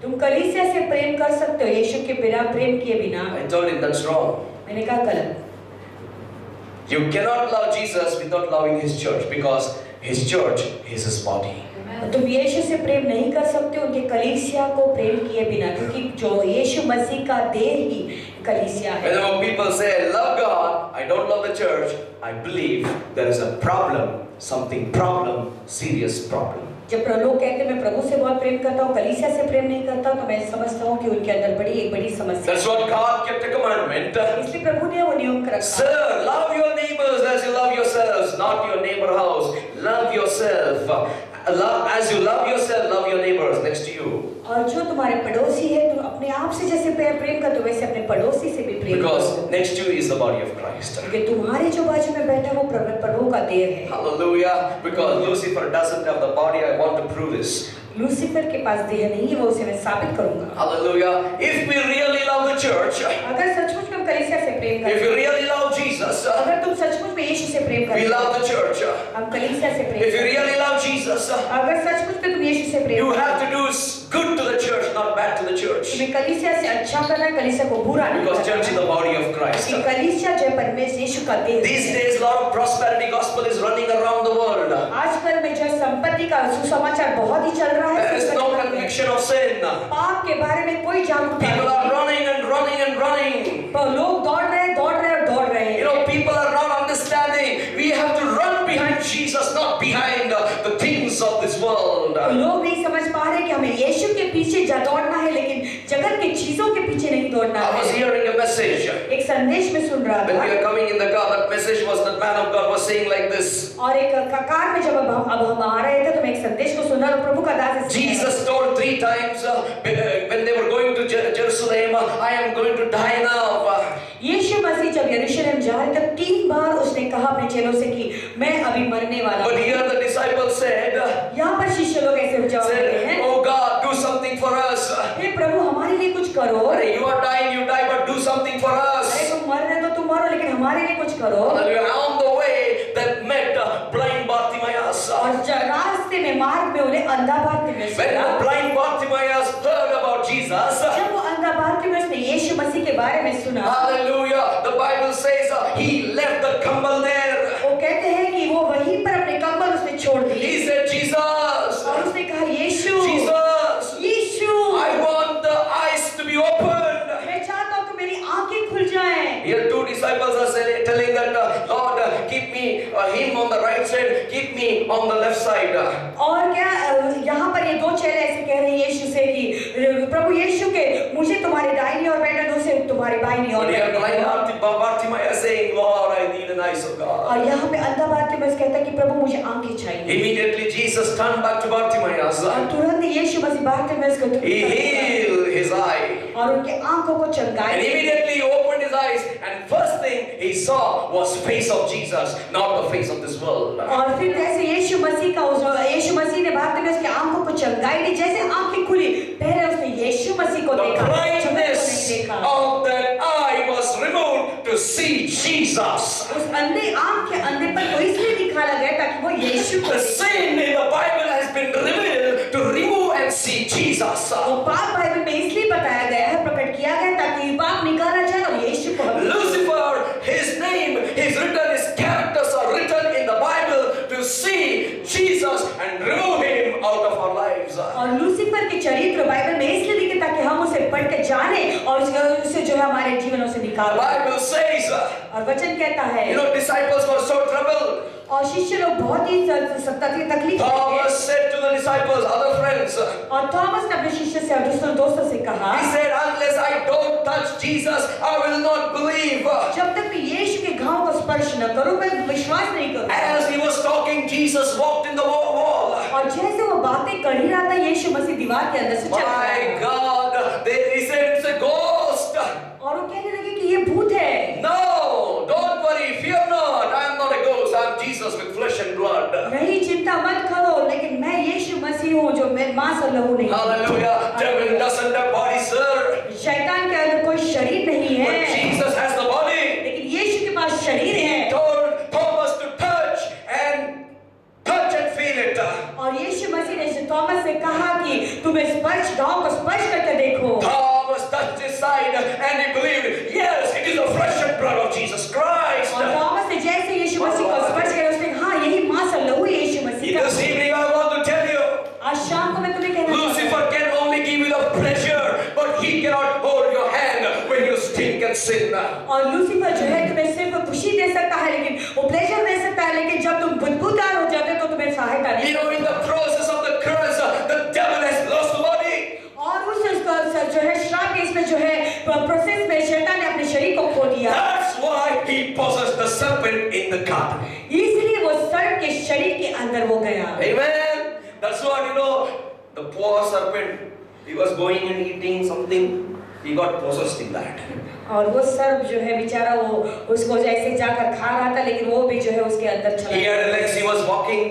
Speaker 1: तुम कलीसिया से प्रेम कर सकते हो यीशु के बिना, प्रेम किए बिना।
Speaker 2: I told him that's wrong.
Speaker 1: मैंने कहा गलत।
Speaker 2: You cannot love Jesus without loving His church because His church is His body.
Speaker 1: तुम यीशु से प्रेम नहीं कर सकते उनके कलीसिया को प्रेम किए बिना, क्योंकि जो यीशु मसीह का देह ही कलीसिया है।
Speaker 2: Whenever people say I love God, I don't love the church, I believe there is a problem, serious problem.
Speaker 1: जब लोग कहते हैं मैं प्रभु से बहुत प्रेम करता हूँ, कलीसिया से प्रेम नहीं करता, तो मैं समझता हूँ कि उनके अंदर एक बड़ी समस्या
Speaker 2: That's what God kept a commandment.
Speaker 1: इसलिए प्रभु ने वो नियम रखा।
Speaker 2: Sir, love your neighbors as you love yourselves, not your neighbor house. Love yourself. As you love yourself, love your neighbors next to you.
Speaker 1: और जो तुम्हारे पड़ोसी है, तुम अपने आप से जैसे प्रेम करते हो वैसे अपने पड़ोसी से भी प्रेम
Speaker 2: Because
Speaker 1: करो।
Speaker 2: next to you is the body of Christ.
Speaker 1: क्योंकि तुम्हारे जो बाजू में बैठा है वो प्रभु का देह है।
Speaker 2: Hallelujah. Because Lucifer doesn't have the body, I want to prove this.
Speaker 1: Lucifer के पास देह नहीं है, वो उसे मैं साबित करूंगा।
Speaker 2: Hallelujah. If we really love the church,
Speaker 1: अगर सचमुच में हम कलीसिया से प्रेम
Speaker 2: if
Speaker 1: करते
Speaker 2: you
Speaker 1: हैं,
Speaker 2: really love Jesus,
Speaker 1: अगर तुम सचमुच में यीशु से प्रेम
Speaker 2: we
Speaker 1: करते
Speaker 2: love
Speaker 1: हो,
Speaker 2: the church.
Speaker 1: हम कलीसिया से प्रेम
Speaker 2: If you
Speaker 1: करते
Speaker 2: really love Jesus,
Speaker 1: हैं, अगर सचमुच में तुम यीशु से प्रेम
Speaker 2: you
Speaker 1: करते
Speaker 2: have to do good to the church, not bad to the
Speaker 1: हो,
Speaker 2: church.
Speaker 1: तुम्हें कलीसिया से अच्छा करना है, कलीसिया को बुरा नहीं
Speaker 2: Because church is
Speaker 1: करना।
Speaker 2: the body of Christ.
Speaker 1: कि कलीसिया जो है परमेश्वर यीशु का देह
Speaker 2: These
Speaker 1: है।
Speaker 2: days, a lot of prosperity gospel is running around the world.
Speaker 1: आजकल में जो है संपत्ति का सुसमाचार बहुत ही चल रहा
Speaker 2: There is
Speaker 1: है।
Speaker 2: no conviction of sin.
Speaker 1: पाप के बारे में कोई जागरूकता
Speaker 2: People
Speaker 1: नहीं।
Speaker 2: are running and running and running.
Speaker 1: तो लोग दौड़ रहे हैं और दौड़ रहे हैं।
Speaker 2: You know, people are not understanding. We have to run behind Jesus, not behind the things of this world.
Speaker 1: लोग नहीं समझ पा रहे कि हमें यीशु के पीछे दौड़ना है, लेकिन जगत के चीजों के पीछे नहीं दौड़ना
Speaker 2: I was
Speaker 1: है।
Speaker 2: hearing a message.
Speaker 1: एक संदेश में सुन रहा
Speaker 2: When we
Speaker 1: था
Speaker 2: were coming in the car, that message was that man of God was saying like this.
Speaker 1: और एक कार में जब अब हम आ रहे थे तो मैं एक संदेश को सुन रहा था, प्रभु का दास ऐसे कह रहा
Speaker 2: Jesus told 3 times when they were going to Jerusalem, I am going to die now.
Speaker 1: यीशु मसीह जब यरूशलेम जा रहे थे 3 बार उसने कहा अपने चेलों से कि मैं अभी मरने वाला
Speaker 2: But
Speaker 1: हूँ।
Speaker 2: here the disciples said,
Speaker 1: यहाँ पर शिष्य लोग ऐसे जवाब देते हैं,
Speaker 2: Oh God, do something for us.
Speaker 1: हे प्रभु हमारे लिए कुछ करो।
Speaker 2: Hey, you are dying, you die, but do something for us.
Speaker 1: अरे तुम मर रहे हो तो तुम मरो, लेकिन हमारे लिए कुछ करो।
Speaker 2: Hallelujah. On the way, that met blind Bartimaeus.
Speaker 1: और रास्ते में मार्ग में उन्हें अंधा बारतिमेउस
Speaker 2: When
Speaker 1: मिला।
Speaker 2: the blind Bartimaeus heard about Jesus,
Speaker 1: जब वो अंधा बारतिमेउस ने यीशु मसीह के बारे में सुना,
Speaker 2: hallelujah, the Bible says he left the kambal there.
Speaker 1: वो कहते हैं कि वो वहीं पर अपने कंबल उसने छोड़ दी
Speaker 2: He said, Jesus,
Speaker 1: और उसने कहा यीशु
Speaker 2: Jesus,
Speaker 1: Yeshu
Speaker 2: I want the eyes to be opened.
Speaker 1: मैं चाहता हूँ कि मेरी आंखें खुल जाएं।
Speaker 2: Here 2 disciples are telling that, Lord, keep me, him on the right side, keep me on the left side.
Speaker 1: और क्या यहाँ पर ये 2 चेले ऐसे कह रहे हैं यीशु से कि प्रभु यीशु के मुझे तुम्हारी दाहिनी और बैठने दो, से तुम्हारी बाहिनी और
Speaker 2: But here
Speaker 1: बैठने
Speaker 2: blind
Speaker 1: दो।
Speaker 2: Bartimaeus saying, Lord, I need the eyes of God.
Speaker 1: और यहाँ पे अंधा बारतिमेउस कहता है कि प्रभु मुझे आंखें चाहिए।
Speaker 2: Immediately Jesus turned back to Bartimaeus.
Speaker 1: और तुरंत यीशु मसीह बारतिमेउस को
Speaker 2: He healed his eye.
Speaker 1: और उनके आंखों को
Speaker 2: And
Speaker 1: चमकाए।
Speaker 2: immediately he opened his eyes, and first thing he saw was face of Jesus, not the face of this world.
Speaker 1: और फिर जैसे यीशु मसीह ने बारतिमेउस की आंखों को चमकाई दी, जैसे आंखें खुली पहले उसने यीशु मसीह को
Speaker 2: The
Speaker 1: देखा, जगत को नहीं
Speaker 2: blindness
Speaker 1: देखा।
Speaker 2: of that eye was removed to see Jesus.
Speaker 1: उस अंधे आंख के अंधे पर को इसलिए दिखाया गया ताकि वो यीशु को
Speaker 2: The
Speaker 1: देखे।
Speaker 2: sin in the Bible been revealed to remove and see Jesus.
Speaker 1: वो पाप बाइबल में इसलिए बताया गया है, प्रकट किया गया ताकि पाप निकाला जाए और यीशु को हम
Speaker 2: Lucifer, his name is written, his characters are written in the Bible to see Jesus and remove him out of our lives.
Speaker 1: और लूसीफर के चरित्र बाइबल में इसलिए लिखे ताकि हम उसे पढ़ के जाने और उसे जो है हमारे जीवनों से
Speaker 2: The
Speaker 1: निकाल
Speaker 2: Bible says,
Speaker 1: और वचन कहता है
Speaker 2: disciples were so troubled.
Speaker 1: और शिष्य लोग बहुत ही तकलीफ में
Speaker 2: Thomas
Speaker 1: थे।
Speaker 2: said to the disciples, other friends,
Speaker 1: और थॉमस ने अपने शिष्य से और दूसरे दोस्तों से कहा,
Speaker 2: he said, unless I don't touch Jesus, I will not believe.
Speaker 1: जब तक मैं यीशु के घाव को स्पर्श न करूं मैं विश्वास नहीं करूंगा।
Speaker 2: As he was talking, Jesus walked in the wall.
Speaker 1: और जैसे वो बातें कर ही रहा था, यीशु मसीह दीवार के अंदर से चल रहा
Speaker 2: My
Speaker 1: था।
Speaker 2: God, he said it's a ghost.
Speaker 1: और वो कहने लगे कि ये भूत है।
Speaker 2: No, don't worry, fear not. I am not a ghost. I am Jesus with flesh and blood.
Speaker 1: नहीं, चिंता मत करो, लेकिन मैं यीशु मसीह हूँ जो मैं मांस और लहू नहीं।
Speaker 2: Hallelujah. Devil doesn't have body, sir.
Speaker 1: शैतान के अंदर कोई शरीर नहीं है,
Speaker 2: But Jesus has the body.
Speaker 1: लेकिन यीशु के पास शरीर
Speaker 2: He
Speaker 1: है।
Speaker 2: told Thomas to touch and feel it.
Speaker 1: और यीशु मसीह ने थॉमस से कहा कि तुम स्पर्श घाव को स्पर्श करके देखो।
Speaker 2: Thomas touched his side and he believed, yes, it is the flesh and blood of Jesus Christ.
Speaker 1: और थॉमस ने जैसे यीशु मसीह को स्पर्श किया, उसने हाँ यही मांस और लहू यीशु मसीह का।
Speaker 2: This evening I want to tell you,
Speaker 1: आज शाम को मैं तुम्हें कहना चाहता
Speaker 2: Lucifer can only give you the pleasure, but he cannot hold your hand when you stink and sin.
Speaker 1: हूँ। और लूसीफर जो है तुम्हें सिर्फ खुशी दे सकता है, लेकिन वो प्लेजर दे सकता है, लेकिन जब तुम बदबूदार हो जाते हो तो तुम्हें सहायता नहीं।
Speaker 2: In the process of the curse, the devil has lost the body.
Speaker 1: और उस जो है श्राप के इसमें जो है प्रोसेस में शैतान ने अपने शरीर को खो दिया।
Speaker 2: That's why he possessed the serpent in the garden.
Speaker 1: इसलिए वो सर्प के शरीर के अंदर वो गया।
Speaker 2: Amen. That's what the poor serpent, he was going and eating something, he got possessed in that.
Speaker 1: और वो सर्प जो है बेचारा वो उसको जैसे जाकर खा रहा था, लेकिन वो भी जो है उसके अंदर चला
Speaker 2: He had legs, he was walking.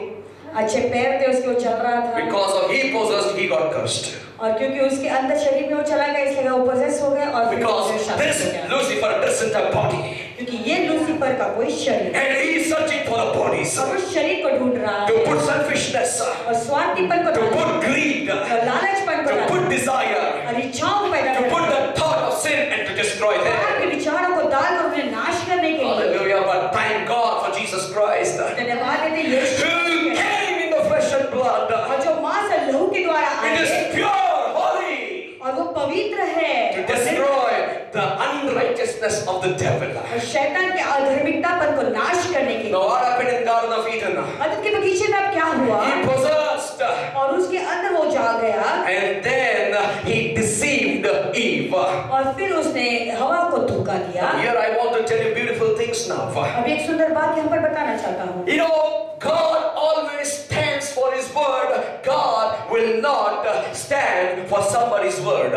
Speaker 1: अच्छे पैर थे उसके, वो चल रहा था।
Speaker 2: Because of he possessed, he got cursed.
Speaker 1: और क्योंकि उसके अंदर शरीर में वो चला गया, इसलिए वो पोजेस हो गया और फिर
Speaker 2: Because
Speaker 1: वो शांत
Speaker 2: this
Speaker 1: हो गया।
Speaker 2: Lucifer doesn't have body.
Speaker 1: क्योंकि ये लूसीफर का कोई शरीर है
Speaker 2: And he is searching for the bodies.
Speaker 1: और उस शरीर को ढूंढ रहा
Speaker 2: To
Speaker 1: है
Speaker 2: put selfishness,
Speaker 1: और स्वार्थीपन को
Speaker 2: to
Speaker 1: ढूंढ
Speaker 2: put greed,
Speaker 1: और लालचपन को
Speaker 2: to
Speaker 1: ढूंढ
Speaker 2: put desire,
Speaker 1: और इच्छाओं पैदा
Speaker 2: to
Speaker 1: कर
Speaker 2: put the thought of sin and to destroy them.
Speaker 1: के विचारों को डालकर उन्हें नाश करने के लिए।
Speaker 2: Hallelujah. But thank God for Jesus Christ,
Speaker 1: धन्यवाद देते यीशु
Speaker 2: who came in the flesh and blood.
Speaker 1: और जो मांस और लहू के द्वारा
Speaker 2: It
Speaker 1: आए
Speaker 2: is pure, holy,
Speaker 1: और वो पवित्र है
Speaker 2: to destroy the unrighteousness of the devil.
Speaker 1: और शैतान के अधर्मिकतापन को नाश करने के लिए।
Speaker 2: Now what happened in Garden of Eden?
Speaker 1: अदन के बगीचे में अब क्या हुआ?
Speaker 2: He possessed
Speaker 1: और उसके अंदर वो जा गया
Speaker 2: and then he deceived Eve.
Speaker 1: और फिर उसने हवा को धोखा दिया।
Speaker 2: Here I want to tell you beautiful things now.
Speaker 1: अब एक सुंदर बात यहाँ पर बताना चाहता हूँ।
Speaker 2: God always stands for his word. God will not stand for somebody's word.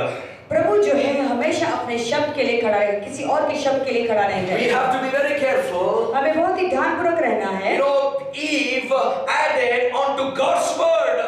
Speaker 1: प्रभु जो है हमेशा अपने शब्द के लिए खड़ा है, किसी और के शब्द के लिए खड़ा नहीं
Speaker 2: We
Speaker 1: है।
Speaker 2: have to be very careful.
Speaker 1: हमें बहुत ही ध्यानपूर्वक रहना है।
Speaker 2: Eve added onto God's word.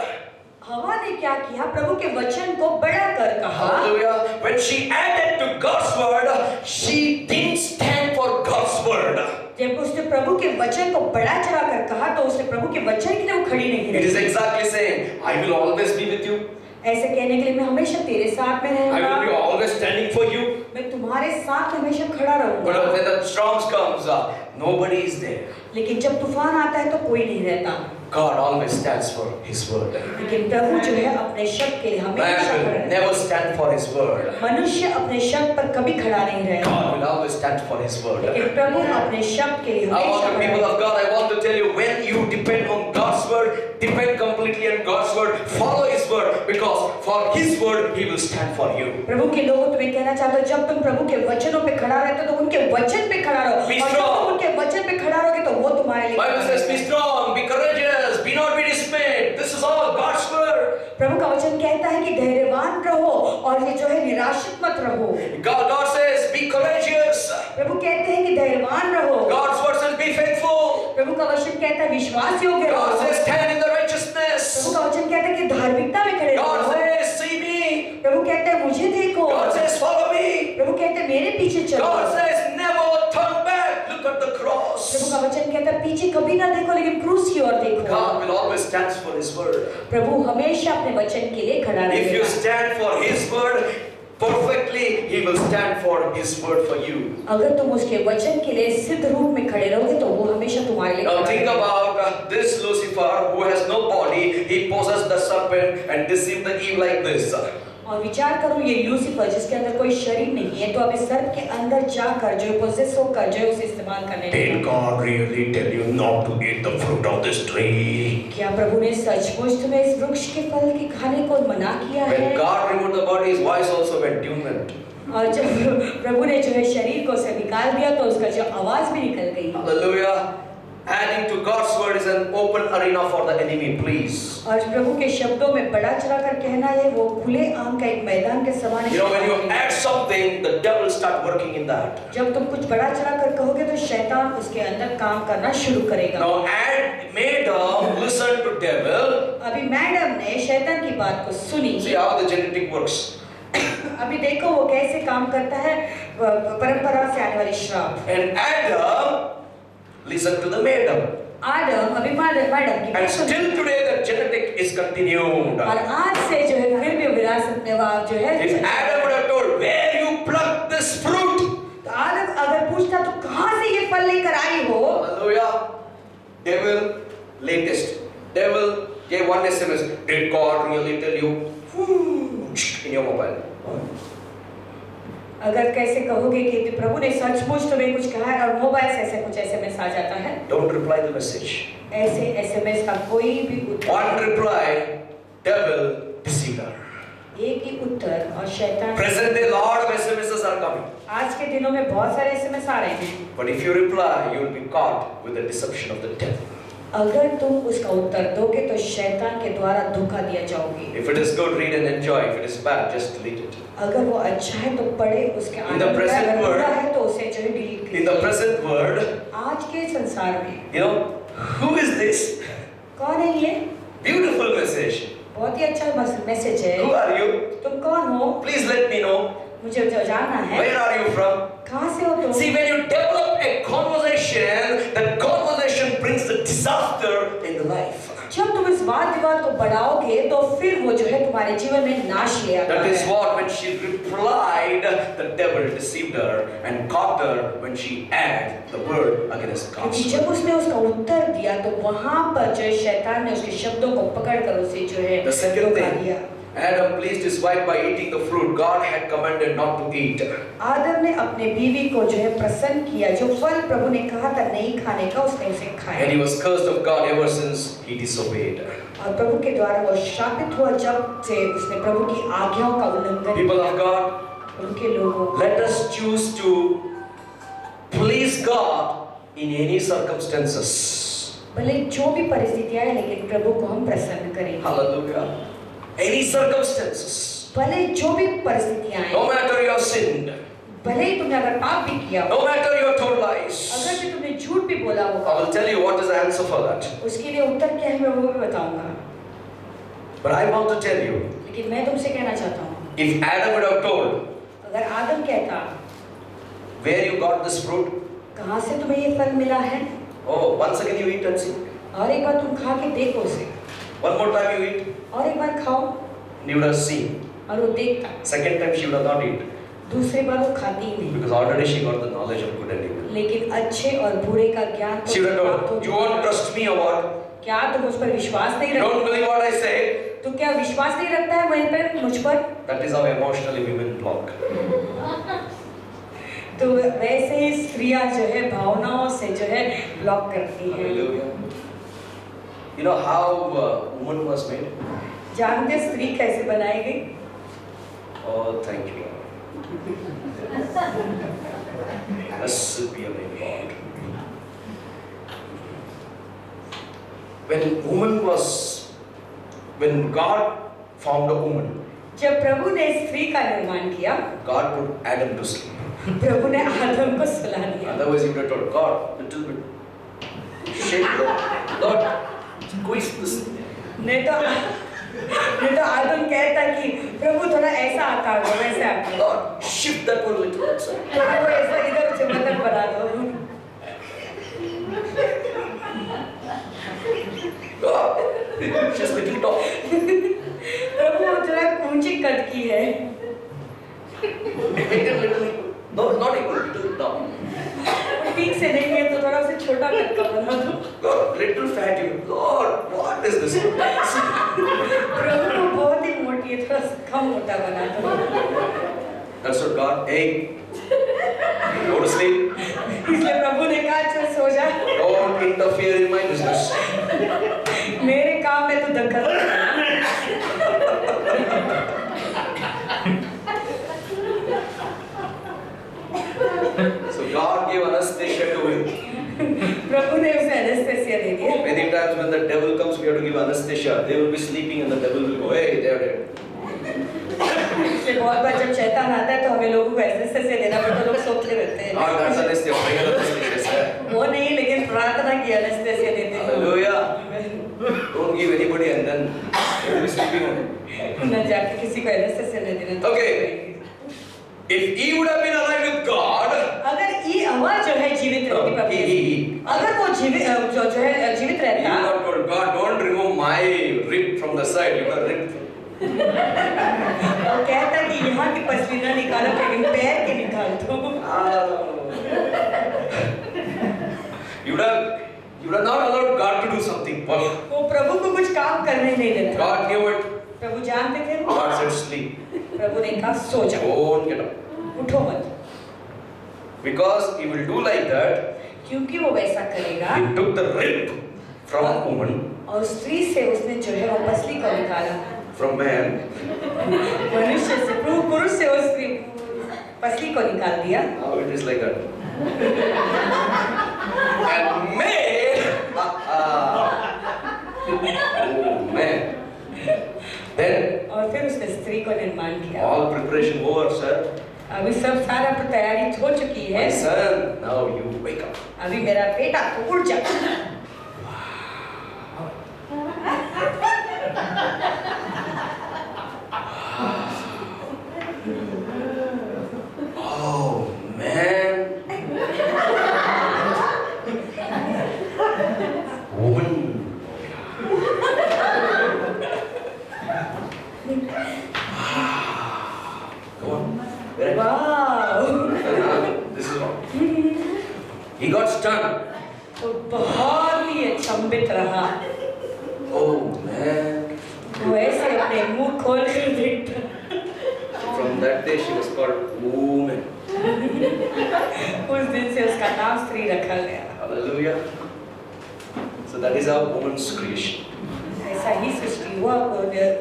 Speaker 1: हवा ने क्या किया? प्रभु के वचन को बड़ा कर कहा।
Speaker 2: Hallelujah. When she added to God's word, she didn't stand for God's word.
Speaker 1: जब उसने प्रभु के वचन को बड़ा चढ़ा कर कहा, तो उसने प्रभु के वचन के लिए वो खड़ी नहीं
Speaker 2: It is
Speaker 1: रही।
Speaker 2: exactly saying, I will always be with you.
Speaker 1: ऐसे कहने के लिए मैं हमेशा तेरे साथ में
Speaker 2: I will be
Speaker 1: रहूंगा,
Speaker 2: always standing for you.
Speaker 1: मैं तुम्हारे साथ हमेशा खड़ा
Speaker 2: But
Speaker 1: रहूंगा।
Speaker 2: when the storms comes, nobody is there.
Speaker 1: लेकिन जब तूफान आता है तो कोई नहीं रहता।
Speaker 2: God always stands for His word.
Speaker 1: लेकिन प्रभु जो है अपने शब्द के लिए हमेशा
Speaker 2: Man
Speaker 1: खड़ा
Speaker 2: will
Speaker 1: रहता है।
Speaker 2: never stand for His word.
Speaker 1: मनुष्य अपने शब्द पर कभी खड़ा नहीं रहेगा,
Speaker 2: God will always stand for His word.
Speaker 1: लेकिन प्रभु अपने शब्द के लिए
Speaker 2: I want
Speaker 1: हमेशा
Speaker 2: the
Speaker 1: खड़ा
Speaker 2: people
Speaker 1: रहेगा।
Speaker 2: of God, I want to tell you, when you depend on God's word, depend completely on God's word, follow His word, because for His word He will stand for you.
Speaker 1: प्रभु के लोगों तुम्हें कहना चाहते हो, जब तुम प्रभु के वचनों पे खड़ा रहते हो तो उनके वचन पे खड़ा रहो,
Speaker 2: Be
Speaker 1: और जब
Speaker 2: strong.
Speaker 1: तुम उनके वचन पे खड़ा रहोगे तो वो तुम्हारे लिए
Speaker 2: Bible
Speaker 1: खड़ा
Speaker 2: says, be
Speaker 1: रहेगा।
Speaker 2: strong, be courageous, be not be dismayed. This is all God's word.
Speaker 1: प्रभु का वचन कहता है कि धैर्यवान रहो और ये जो है निराशित मत रहो।
Speaker 2: God says, be courageous.
Speaker 1: प्रभु कहते हैं कि धैर्यवान रहो।
Speaker 2: God's word says, be faithful.
Speaker 1: प्रभु का वचन कहता है विश्वास योग्य
Speaker 2: God
Speaker 1: रहो।
Speaker 2: says, stand in the
Speaker 1: Prabhu
Speaker 2: righteousness.
Speaker 1: का वचन कहता है कि धार्मिकता में खड़े
Speaker 2: God
Speaker 1: रहो।
Speaker 2: says, see me.
Speaker 1: प्रभु कहते हैं मुझे देखो।
Speaker 2: God says, follow me.
Speaker 1: प्रभु कहते हैं मेरे पीछे चलो।
Speaker 2: God says, never turn back. Look at the cross.
Speaker 1: प्रभु का वचन कहता है पीछे कभी ना देखो, लेकिन क्रूस की ओर देखो।
Speaker 2: God will always stands for His word.
Speaker 1: प्रभु हमेशा अपने वचन के लिए खड़ा
Speaker 2: If you
Speaker 1: रहेगा।
Speaker 2: stand for His word perfectly, He will stand for His word for you.
Speaker 1: अगर तुम उसके वचन के लिए सिद्ध रूप में खड़े रहोगे तो वो हमेशा तुम्हारे लिए
Speaker 2: Now
Speaker 1: खड़ा
Speaker 2: think
Speaker 1: रहेगा।
Speaker 2: about this Lucifer who has no body. He possessed the serpent and deceived the Eve like this.
Speaker 1: और विचार करो ये ल्यूसीफर जिसके अंदर कोई शरीर नहीं है तो अब इस सर्प के अंदर जाकर जो पोजेस होकर जो उसे इस्तेमाल करने
Speaker 2: Did
Speaker 1: लगा।
Speaker 2: God really tell you not to eat the fruit of this tree?
Speaker 1: क्या प्रभु ने सचमुच तुम्हें इस वृक्ष के फल के खाने को मना किया है?
Speaker 2: When God removed the body, His voice also went tuned.
Speaker 1: और जब प्रभु ने जो है शरीर को से निकाल दिया तो उसका जो आवाज भी निकल गई।
Speaker 2: Hallelujah. Adding to God's word is an open arena for the enemy, please.
Speaker 1: और प्रभु के शब्दों में बड़ा चढ़ाकर कहना ये वो खुले आम का एक मैदान के समान है।
Speaker 2: You know, when you add something, the devil start working in that.
Speaker 1: जब तुम कुछ बड़ा चढ़ाकर कहोगे तो शैतान उसके अंदर काम करना शुरू करेगा।
Speaker 2: Now, Adam listen to devil.
Speaker 1: अभी मैडम ने शैतान की बात को सुनी।
Speaker 2: See how the genetic works.
Speaker 1: अभी देखो वो कैसे काम करता है परंपरा से आने वाली श्राप।
Speaker 2: And Adam listen to the madam.
Speaker 1: आदम अभी मैडम की
Speaker 2: And
Speaker 1: बात सुनी।
Speaker 2: still today the genetic is continued.
Speaker 1: और आज से जो है फिर भी विरासत में वो जो है।
Speaker 2: If Adam would have told, where you plucked this fruit?
Speaker 1: तो आदम अगर पूछता तो कहाँ से ये फल लेकर आई हो?
Speaker 2: Hallelujah. Devil, latest. Devil gave one SMS. Did God really tell you? In your mobile.
Speaker 1: अगर कैसे कहोगे कि प्रभु ने सचमुच तुम्हें कुछ कहा है और मोबाइल से ऐसे कुछ एसएमएस आ जाता है?
Speaker 2: Don't reply the message.
Speaker 1: ऐसे एसएमएस का कोई भी उत्तर।
Speaker 2: One reply, devil deceived her.
Speaker 1: एक ही उत्तर और शैतान।
Speaker 2: Present day, lot of SMSs are coming.
Speaker 1: आज के दिनों में बहुत सारे एसएमएस आ रहे हैं।
Speaker 2: But if you reply, you will be caught with the deception of the devil.
Speaker 1: अगर तुम उसका उत्तर दोगे तो शैतान के द्वारा धोखा दिया जाओगे।
Speaker 2: If it is good, read and enjoy. If it is bad, just delete it.
Speaker 1: अगर वो अच्छा है तो पढ़े उसके
Speaker 2: In the present
Speaker 1: अगर बुरा
Speaker 2: world-
Speaker 1: है तो उसे जो है डिलीट कीजिए।
Speaker 2: In the present world,
Speaker 1: आज के संसार में
Speaker 2: you know, who is this?
Speaker 1: कौन है ये?
Speaker 2: Beautiful message.
Speaker 1: बहुत ही अच्छा मैसेज है।
Speaker 2: Who are you?
Speaker 1: तुम कौन हो?
Speaker 2: Please let me know.
Speaker 1: मुझे जो जानना है।
Speaker 2: Where are you from?
Speaker 1: कहाँ से हो तुम?
Speaker 2: See, when you develop a conversation, that conversation brings the disaster in the life.
Speaker 1: जब तुम इस वाद विवाद को बढ़ाओगे तो फिर वो जो है तुम्हारे जीवन में नाश ले आता
Speaker 2: That is
Speaker 1: है।
Speaker 2: what when she replied, the devil deceived her and caught her when she added the word against God's
Speaker 1: क्योंकि
Speaker 2: word.
Speaker 1: जब उसने उसका उत्तर दिया तो वहाँ पर जो है शैतान ने उसके शब्दों को पकड़कर उसे जो है
Speaker 2: The second
Speaker 1: धोखा
Speaker 2: thing,
Speaker 1: दिया।
Speaker 2: Adam pleased his wife by eating the fruit God had commanded not to eat.
Speaker 1: आदम ने अपने बीवी को जो है प्रसन्न किया जो फल प्रभु ने कहा था नहीं खाने का उसने उसे
Speaker 2: And
Speaker 1: खाया
Speaker 2: he was cursed of God ever since he disobeyed.
Speaker 1: और प्रभु के द्वारा वो शापित हुआ जब से उसने प्रभु की आज्ञाओं का उल्लंघन
Speaker 2: People of
Speaker 1: किया।
Speaker 2: God,
Speaker 1: उनके लोगों
Speaker 2: let us choose to please God in any circumstances.
Speaker 1: भले जो भी परिस्थितियां हैं लेकिन प्रभु को हम प्रसन्न करें।
Speaker 2: Hallelujah. Any circumstances.
Speaker 1: भले जो भी परिस्थितियां
Speaker 2: No
Speaker 1: हैं
Speaker 2: matter you have sinned.
Speaker 1: भले ही तुमने अगर पाप भी किया हो
Speaker 2: No matter you have told lies.
Speaker 1: अगर भी तुमने झूठ भी बोला
Speaker 2: I
Speaker 1: होगा
Speaker 2: will tell you what is the answer for that.
Speaker 1: उसके लिए उत्तर क्या है मैं वो भी बताऊंगा
Speaker 2: But I want to tell you,
Speaker 1: लेकिन मैं तुमसे कहना चाहता हूँ
Speaker 2: if Adam would have told,
Speaker 1: अगर आदम कहता
Speaker 2: where you got this fruit?
Speaker 1: कहाँ से तुम्हें ये फल मिला है
Speaker 2: Oh, once again you eat and see.
Speaker 1: और एक बार तुम खा के देखो उसे
Speaker 2: One more time you eat,
Speaker 1: और एक बार खाओ
Speaker 2: and you would have seen.
Speaker 1: और वो देखता
Speaker 2: Second time she would have not eat.
Speaker 1: दूसरी बार वो खाती ही नहीं
Speaker 2: Because already she got the knowledge of good and evil.
Speaker 1: लेकिन अच्छे और बुरे का ज्ञान तो
Speaker 2: She would have
Speaker 1: प्राप्त हो
Speaker 2: told, you
Speaker 1: चुका
Speaker 2: won't
Speaker 1: है।
Speaker 2: trust me or what?
Speaker 1: क्या तुम उस पर विश्वास नहीं
Speaker 2: You don't
Speaker 1: रखते
Speaker 2: believe what I say?
Speaker 1: तो क्या विश्वास नहीं रखता है वहीं पर मुझ पर
Speaker 2: That is how emotionally women block.
Speaker 1: तो वैसे ही स्त्रियां जो है भावनाओं से जो है ब्लॉक करती हैं
Speaker 2: Hallelujah. You know how woman was made?
Speaker 1: जानते स्त्री कैसे बनाई गई
Speaker 2: Oh, thank you. Blessed be your name, Lord. When God formed a woman,
Speaker 1: जब प्रभु ने स्त्री का निर्माण किया
Speaker 2: God put Adam to sleep.
Speaker 1: प्रभु ने आदम को सुला दिया
Speaker 2: Otherwise, he would have told God, little bit shake, Lord, squeeze this.
Speaker 1: नहीं तो आदम कहता कि प्रभु थोड़ा ऐसा आता होगा वैसे आता
Speaker 2: Lord, shift that one little outside.
Speaker 1: प्रभु ऐसा इधर से मदद बना दो
Speaker 2: God, She's little tall.
Speaker 1: प्रभु जरा ऊंची कद की है,
Speaker 2: No, not equal, little tall.
Speaker 1: ठीक से नहीं है तो थोड़ा सा छोटा कद का बना दो।
Speaker 2: God, little fat you. Lord, what is this?
Speaker 1: प्रभु को बहुत ही मोटी है, थोड़ा सा कम मोटा बना दो।
Speaker 2: That's what God, hey, go to sleep.
Speaker 1: इसलिए प्रभु ने कहा चल सो जा,
Speaker 2: Don't interfere in my business.
Speaker 1: मेरे काम में तू दखल मत कर।
Speaker 2: So God gave anesthesia to him.
Speaker 1: प्रभु ने उसे एनेस्थेसिया दे दिया।
Speaker 2: Many times when the devil comes, we have to give anesthesia. They will be sleeping and the devil will go, hey, they're dead.
Speaker 1: इसलिए बहुत बार जब शैतान आता है तो हमें लोगों को एनेस्थेसिया देना पड़ता है, लोग सोते रहते हैं।
Speaker 2: Not that's anesthesia, prayer anesthesia, sir.
Speaker 1: वो नहीं, लेकिन प्रार्थना की एनेस्थेसिया देते हैं।
Speaker 2: Hallelujah. Don't give anybody and then they will be sleeping on it.
Speaker 1: न जाके किसी को एनेस्थेसिया नहीं देना।
Speaker 2: Okay. If he would have been alive with God,
Speaker 1: अगर ये अमर जो है जीवित रहती प्रभु, अगर वो जीवित जो है जीवित
Speaker 2: he
Speaker 1: रहता,
Speaker 2: would have told God, don't remove my rib from the side. You have rib.
Speaker 1: वो कहता कि यहाँ की पसली ना निकालो, लेकिन पैर के निकाल दो।
Speaker 2: You would have not allowed God to do something.
Speaker 1: वो प्रभु को कुछ काम करने नहीं देता।
Speaker 2: God knew it.
Speaker 1: प्रभु जानते थे।
Speaker 2: God said sleep.
Speaker 1: प्रभु ने कहा सो जाओ,
Speaker 2: Don't get up.
Speaker 1: उठो मत,
Speaker 2: Because he will do like that.
Speaker 1: क्योंकि वो वैसा करेगा।
Speaker 2: He took the rib from a woman,
Speaker 1: और स्त्री से उसने जो है वो पसली को निकाला,
Speaker 2: from man.
Speaker 1: मनुष्य से, पुरुष से वो स्त्री पसली को निकाल दिया।
Speaker 2: Now it is like that. And made. Oh man. Then
Speaker 1: और फिर उसने स्त्री को निर्माण किया।
Speaker 2: all preparation over, sir.
Speaker 1: अभी सब सारा तैयारी हो चुकी है।
Speaker 2: My son, now you wake up.
Speaker 1: अभी मेरा बेटा तो उठ जा।
Speaker 2: Oh man. Woman. Come on.
Speaker 1: वाह,
Speaker 2: This is wrong. He got stunned.
Speaker 1: तो बहुत ही अचंभित रहा।
Speaker 2: Oh man.
Speaker 1: वो ऐसे अपने मुंह खोल कर देखता।
Speaker 2: From that day she was called woman.
Speaker 1: उस दिन से उसका नाम स्त्री रखा गया।
Speaker 2: Hallelujah. So that is how woman's creation.
Speaker 1: ऐसा ही सृष्टि हुआ,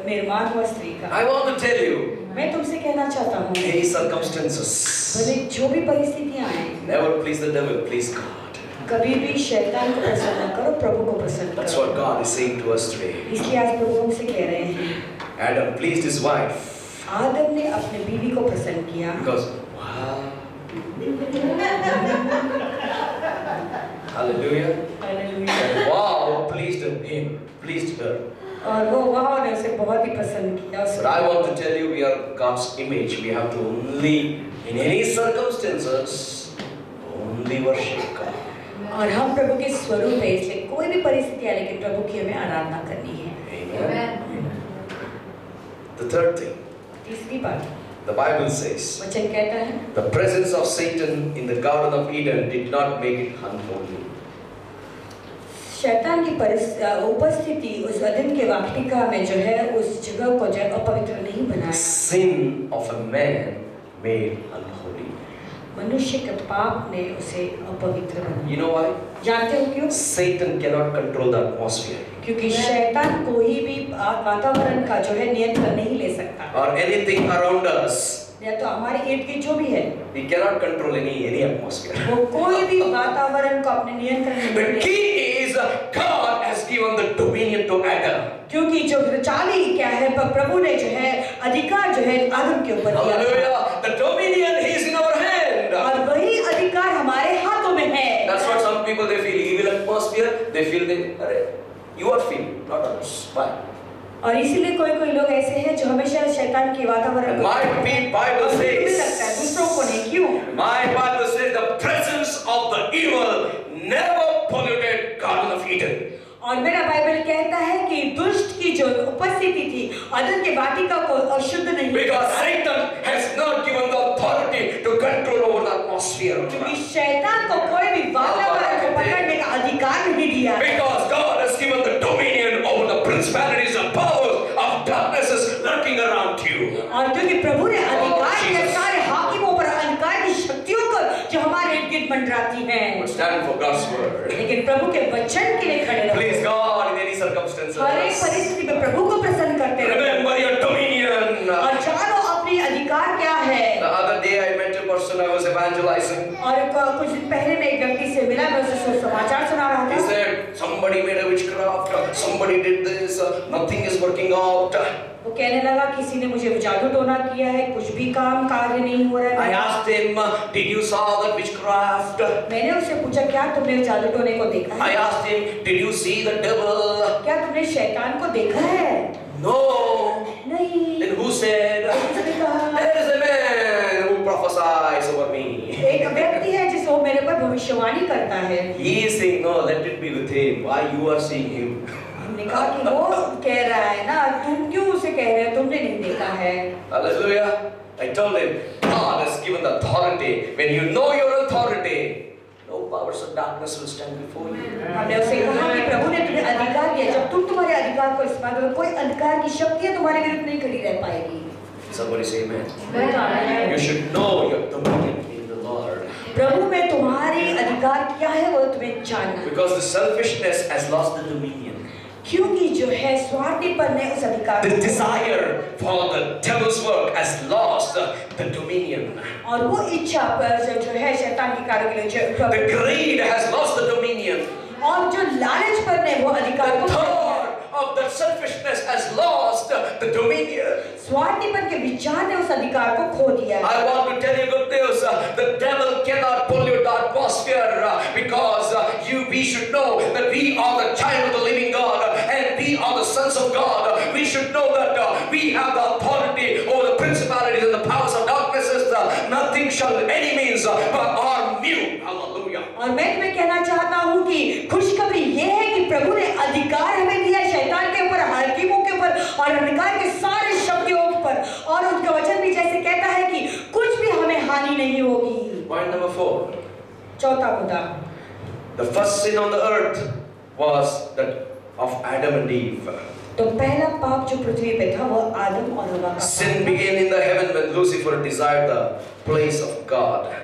Speaker 1: निर्माण हुआ स्त्री का।
Speaker 2: I want to tell you,
Speaker 1: मैं तुमसे कहना चाहता हूँ,
Speaker 2: any circumstances,
Speaker 1: भले जो भी परिस्थितियाँ आए,
Speaker 2: never please the devil, please God.
Speaker 1: कभी भी शैतान को प्रसन्न करो, प्रभु को प्रसन्न
Speaker 2: That's
Speaker 1: करो।
Speaker 2: what God is saying to us today.
Speaker 1: इसलिए आज प्रभु हमसे कह रहे हैं,
Speaker 2: Adam pleased his wife
Speaker 1: आदम ने अपने बीवी को प्रसन्न किया,
Speaker 2: because wow. Hallelujah.
Speaker 1: Hallelujah.
Speaker 2: And wow pleased him, pleased her.
Speaker 1: और वो वहाँ ने उसे बहुत ही प्रसन्न किया।
Speaker 2: But I want to tell you, we are God's image. We have to only, in any circumstances, only worship God.
Speaker 1: और हम प्रभु के स्वरूप है, इसलिए कोई भी परिस्थिति आए लेकिन प्रभु की हमें आराधना करनी है।
Speaker 2: Amen. The third thing,
Speaker 1: तीसरी बात,
Speaker 2: the Bible says,
Speaker 1: वचन कहता है,
Speaker 2: the presence of Satan in the Garden of Eden did not make it unholy.
Speaker 1: शैतान की उपस्थिति उस अदन के वाटिका में जो है उस जगह को जो है अपवित्र नहीं बनाया।
Speaker 2: Sin of a man made unholy.
Speaker 1: मनुष्य के पाप ने उसे अपवित्र बनाया।
Speaker 2: You know why?
Speaker 1: जानते हो क्यों?
Speaker 2: Satan cannot control the atmosphere
Speaker 1: क्योंकि शैतान कोई भी वातावरण का जो है नियंत्रण नहीं ले सकता,
Speaker 2: or anything around us.
Speaker 1: या तो हमारे इर्द गिर्द जो भी है,
Speaker 2: He cannot control any atmosphere.
Speaker 1: वो कोई भी वातावरण को अपने नियंत्रण में नहीं
Speaker 2: The
Speaker 1: ले सकता।
Speaker 2: key is God has given the dominion to Adam.
Speaker 1: क्योंकि जो चाली क्या है, प्रभु ने जो है अधिकार जो है आदम के ऊपर दिया था।
Speaker 2: Hallelujah. The dominion is in our hand.
Speaker 1: और वही अधिकार हमारे हाथों में है।
Speaker 2: That's what some people they feel evil atmosphere. They feel you are feeling, not others. Why?
Speaker 1: और इसीलिए कोई लोग ऐसे हैं जो हमेशा शैतान के वातावरण
Speaker 2: My Bible says,
Speaker 1: लगता है दूसरों को नहीं। क्यों?
Speaker 2: my Bible says the presence of the evil never polluted Garden of Eden.
Speaker 1: और मेरा बाइबल कहता है कि दुष्ट की जो उपस्थिति थी अदन के वाटिका को अशुद्ध नहीं,
Speaker 2: Because Satan has not given the authority to control over the atmosphere.
Speaker 1: क्योंकि शैतान को कोई भी वातावरण को पकड़ने का अधिकार नहीं दिया।
Speaker 2: Because God has given the dominion over the principalities and powers of darknesses lurking around you.
Speaker 1: और क्योंकि प्रभु ने अधिकार दिया
Speaker 2: Jesus.
Speaker 1: सारे हाकिमों पर, अंधकार की शक्तियों को जो हमारे इर्द गिर्द मंडराती हैं,
Speaker 2: But stand for God's word.
Speaker 1: लेकिन प्रभु के वचन के लिए खड़े रहो।
Speaker 2: Please God in any circumstances.
Speaker 1: हर एक परिस्थिति में प्रभु को प्रसन्न करते रहो
Speaker 2: Remember your dominion.
Speaker 1: और जानो अपनी अधिकार क्या है।
Speaker 2: The other day I met a person I was evangelizing.
Speaker 1: और कुछ दिन पहले मैं एक व्यक्ति से मिला, मैं उसे समाचार सुना रहा
Speaker 2: He
Speaker 1: था।
Speaker 2: said somebody made a witchcraft, somebody did this, nothing is working out.
Speaker 1: वो कहने लगा किसी ने मुझे जादू टोना किया है, कुछ भी काम कार्य नहीं हो रहा
Speaker 2: I
Speaker 1: है।
Speaker 2: asked him, did you saw that witchcraft?
Speaker 1: मैंने उससे पूछा क्या तुमने जादू टोने को देखा
Speaker 2: I
Speaker 1: है?
Speaker 2: asked him, did you see the devil?
Speaker 1: क्या तुमने शैतान को देखा है?
Speaker 2: No.
Speaker 1: नहीं।
Speaker 2: Then who said?
Speaker 1: उसने कहा
Speaker 2: There is a man who prophesies over me.
Speaker 1: एक व्यक्ति है जिसको मेरे पर भविष्यवाणी करता है।
Speaker 2: He is saying, no, let it be with him. Why you are seeing him?
Speaker 1: हमने कहा कि वो कह रहा है ना, तुम क्यों उसे कह रहे हो, तुमने नहीं देखा है।
Speaker 2: Hallelujah. I told him, God has given the authority. When you know your authority, no powers of darkness will stand before you.
Speaker 1: हमने उसे कहा कि प्रभु ने तुम्हें अधिकार दिया, जब तुम तुम्हारे अधिकार को इस्तेमाल करो, कोई अंधकार की शक्तियां तुम्हारे विरुद्ध नहीं खड़ी रह पाएगी।
Speaker 2: Somebody say amen. You should know your dominion in the Lord.
Speaker 1: प्रभु में तुम्हारे अधिकार क्या है वो तुम्हें जानना है।
Speaker 2: Because the selfishness has lost the dominion.
Speaker 1: क्योंकि जो है स्वार्थीपन ने उस अधिकार
Speaker 2: The
Speaker 1: को
Speaker 2: desire for the devil's work has lost the dominion.
Speaker 1: और वो इच्छा पर जो है शैतान की कार्य के लिए जो
Speaker 2: The greed has lost the dominion.
Speaker 1: और जो लालच पर ने वो अधिकार
Speaker 2: The
Speaker 1: को
Speaker 2: thought of that selfishness has lost the dominion.
Speaker 1: स्वार्थीपन के विचार ने उस अधिकार को खो दिया है।
Speaker 2: I want to tell you good news. The devil cannot pollute the atmosphere because we should know that we are the child of the living God and we are the sons of God. We should know that we have the authority over the principalities and the powers of darknesses. Nothing shall any means but harm you. Hallelujah.
Speaker 1: और मैं तुम्हें कहना चाहता हूँ कि खुशखबरी ये है कि प्रभु ने अधिकार हमें दिया शैतान के ऊपर, हाकिमों के ऊपर और अंधकार के सारे शक्तियों पर, और उनका वचन भी जैसे कहता है कि कुछ भी हमें हानि नहीं होगी।
Speaker 2: Point number 4.
Speaker 1: चौथा मुद्दा,
Speaker 2: The first sin on the earth was that of Adam and Eve.
Speaker 1: तो पहला पाप जो पृथ्वी पे था वो आदम और हव्वा का
Speaker 2: Sin began in the heaven when Lucifer desired the place of God.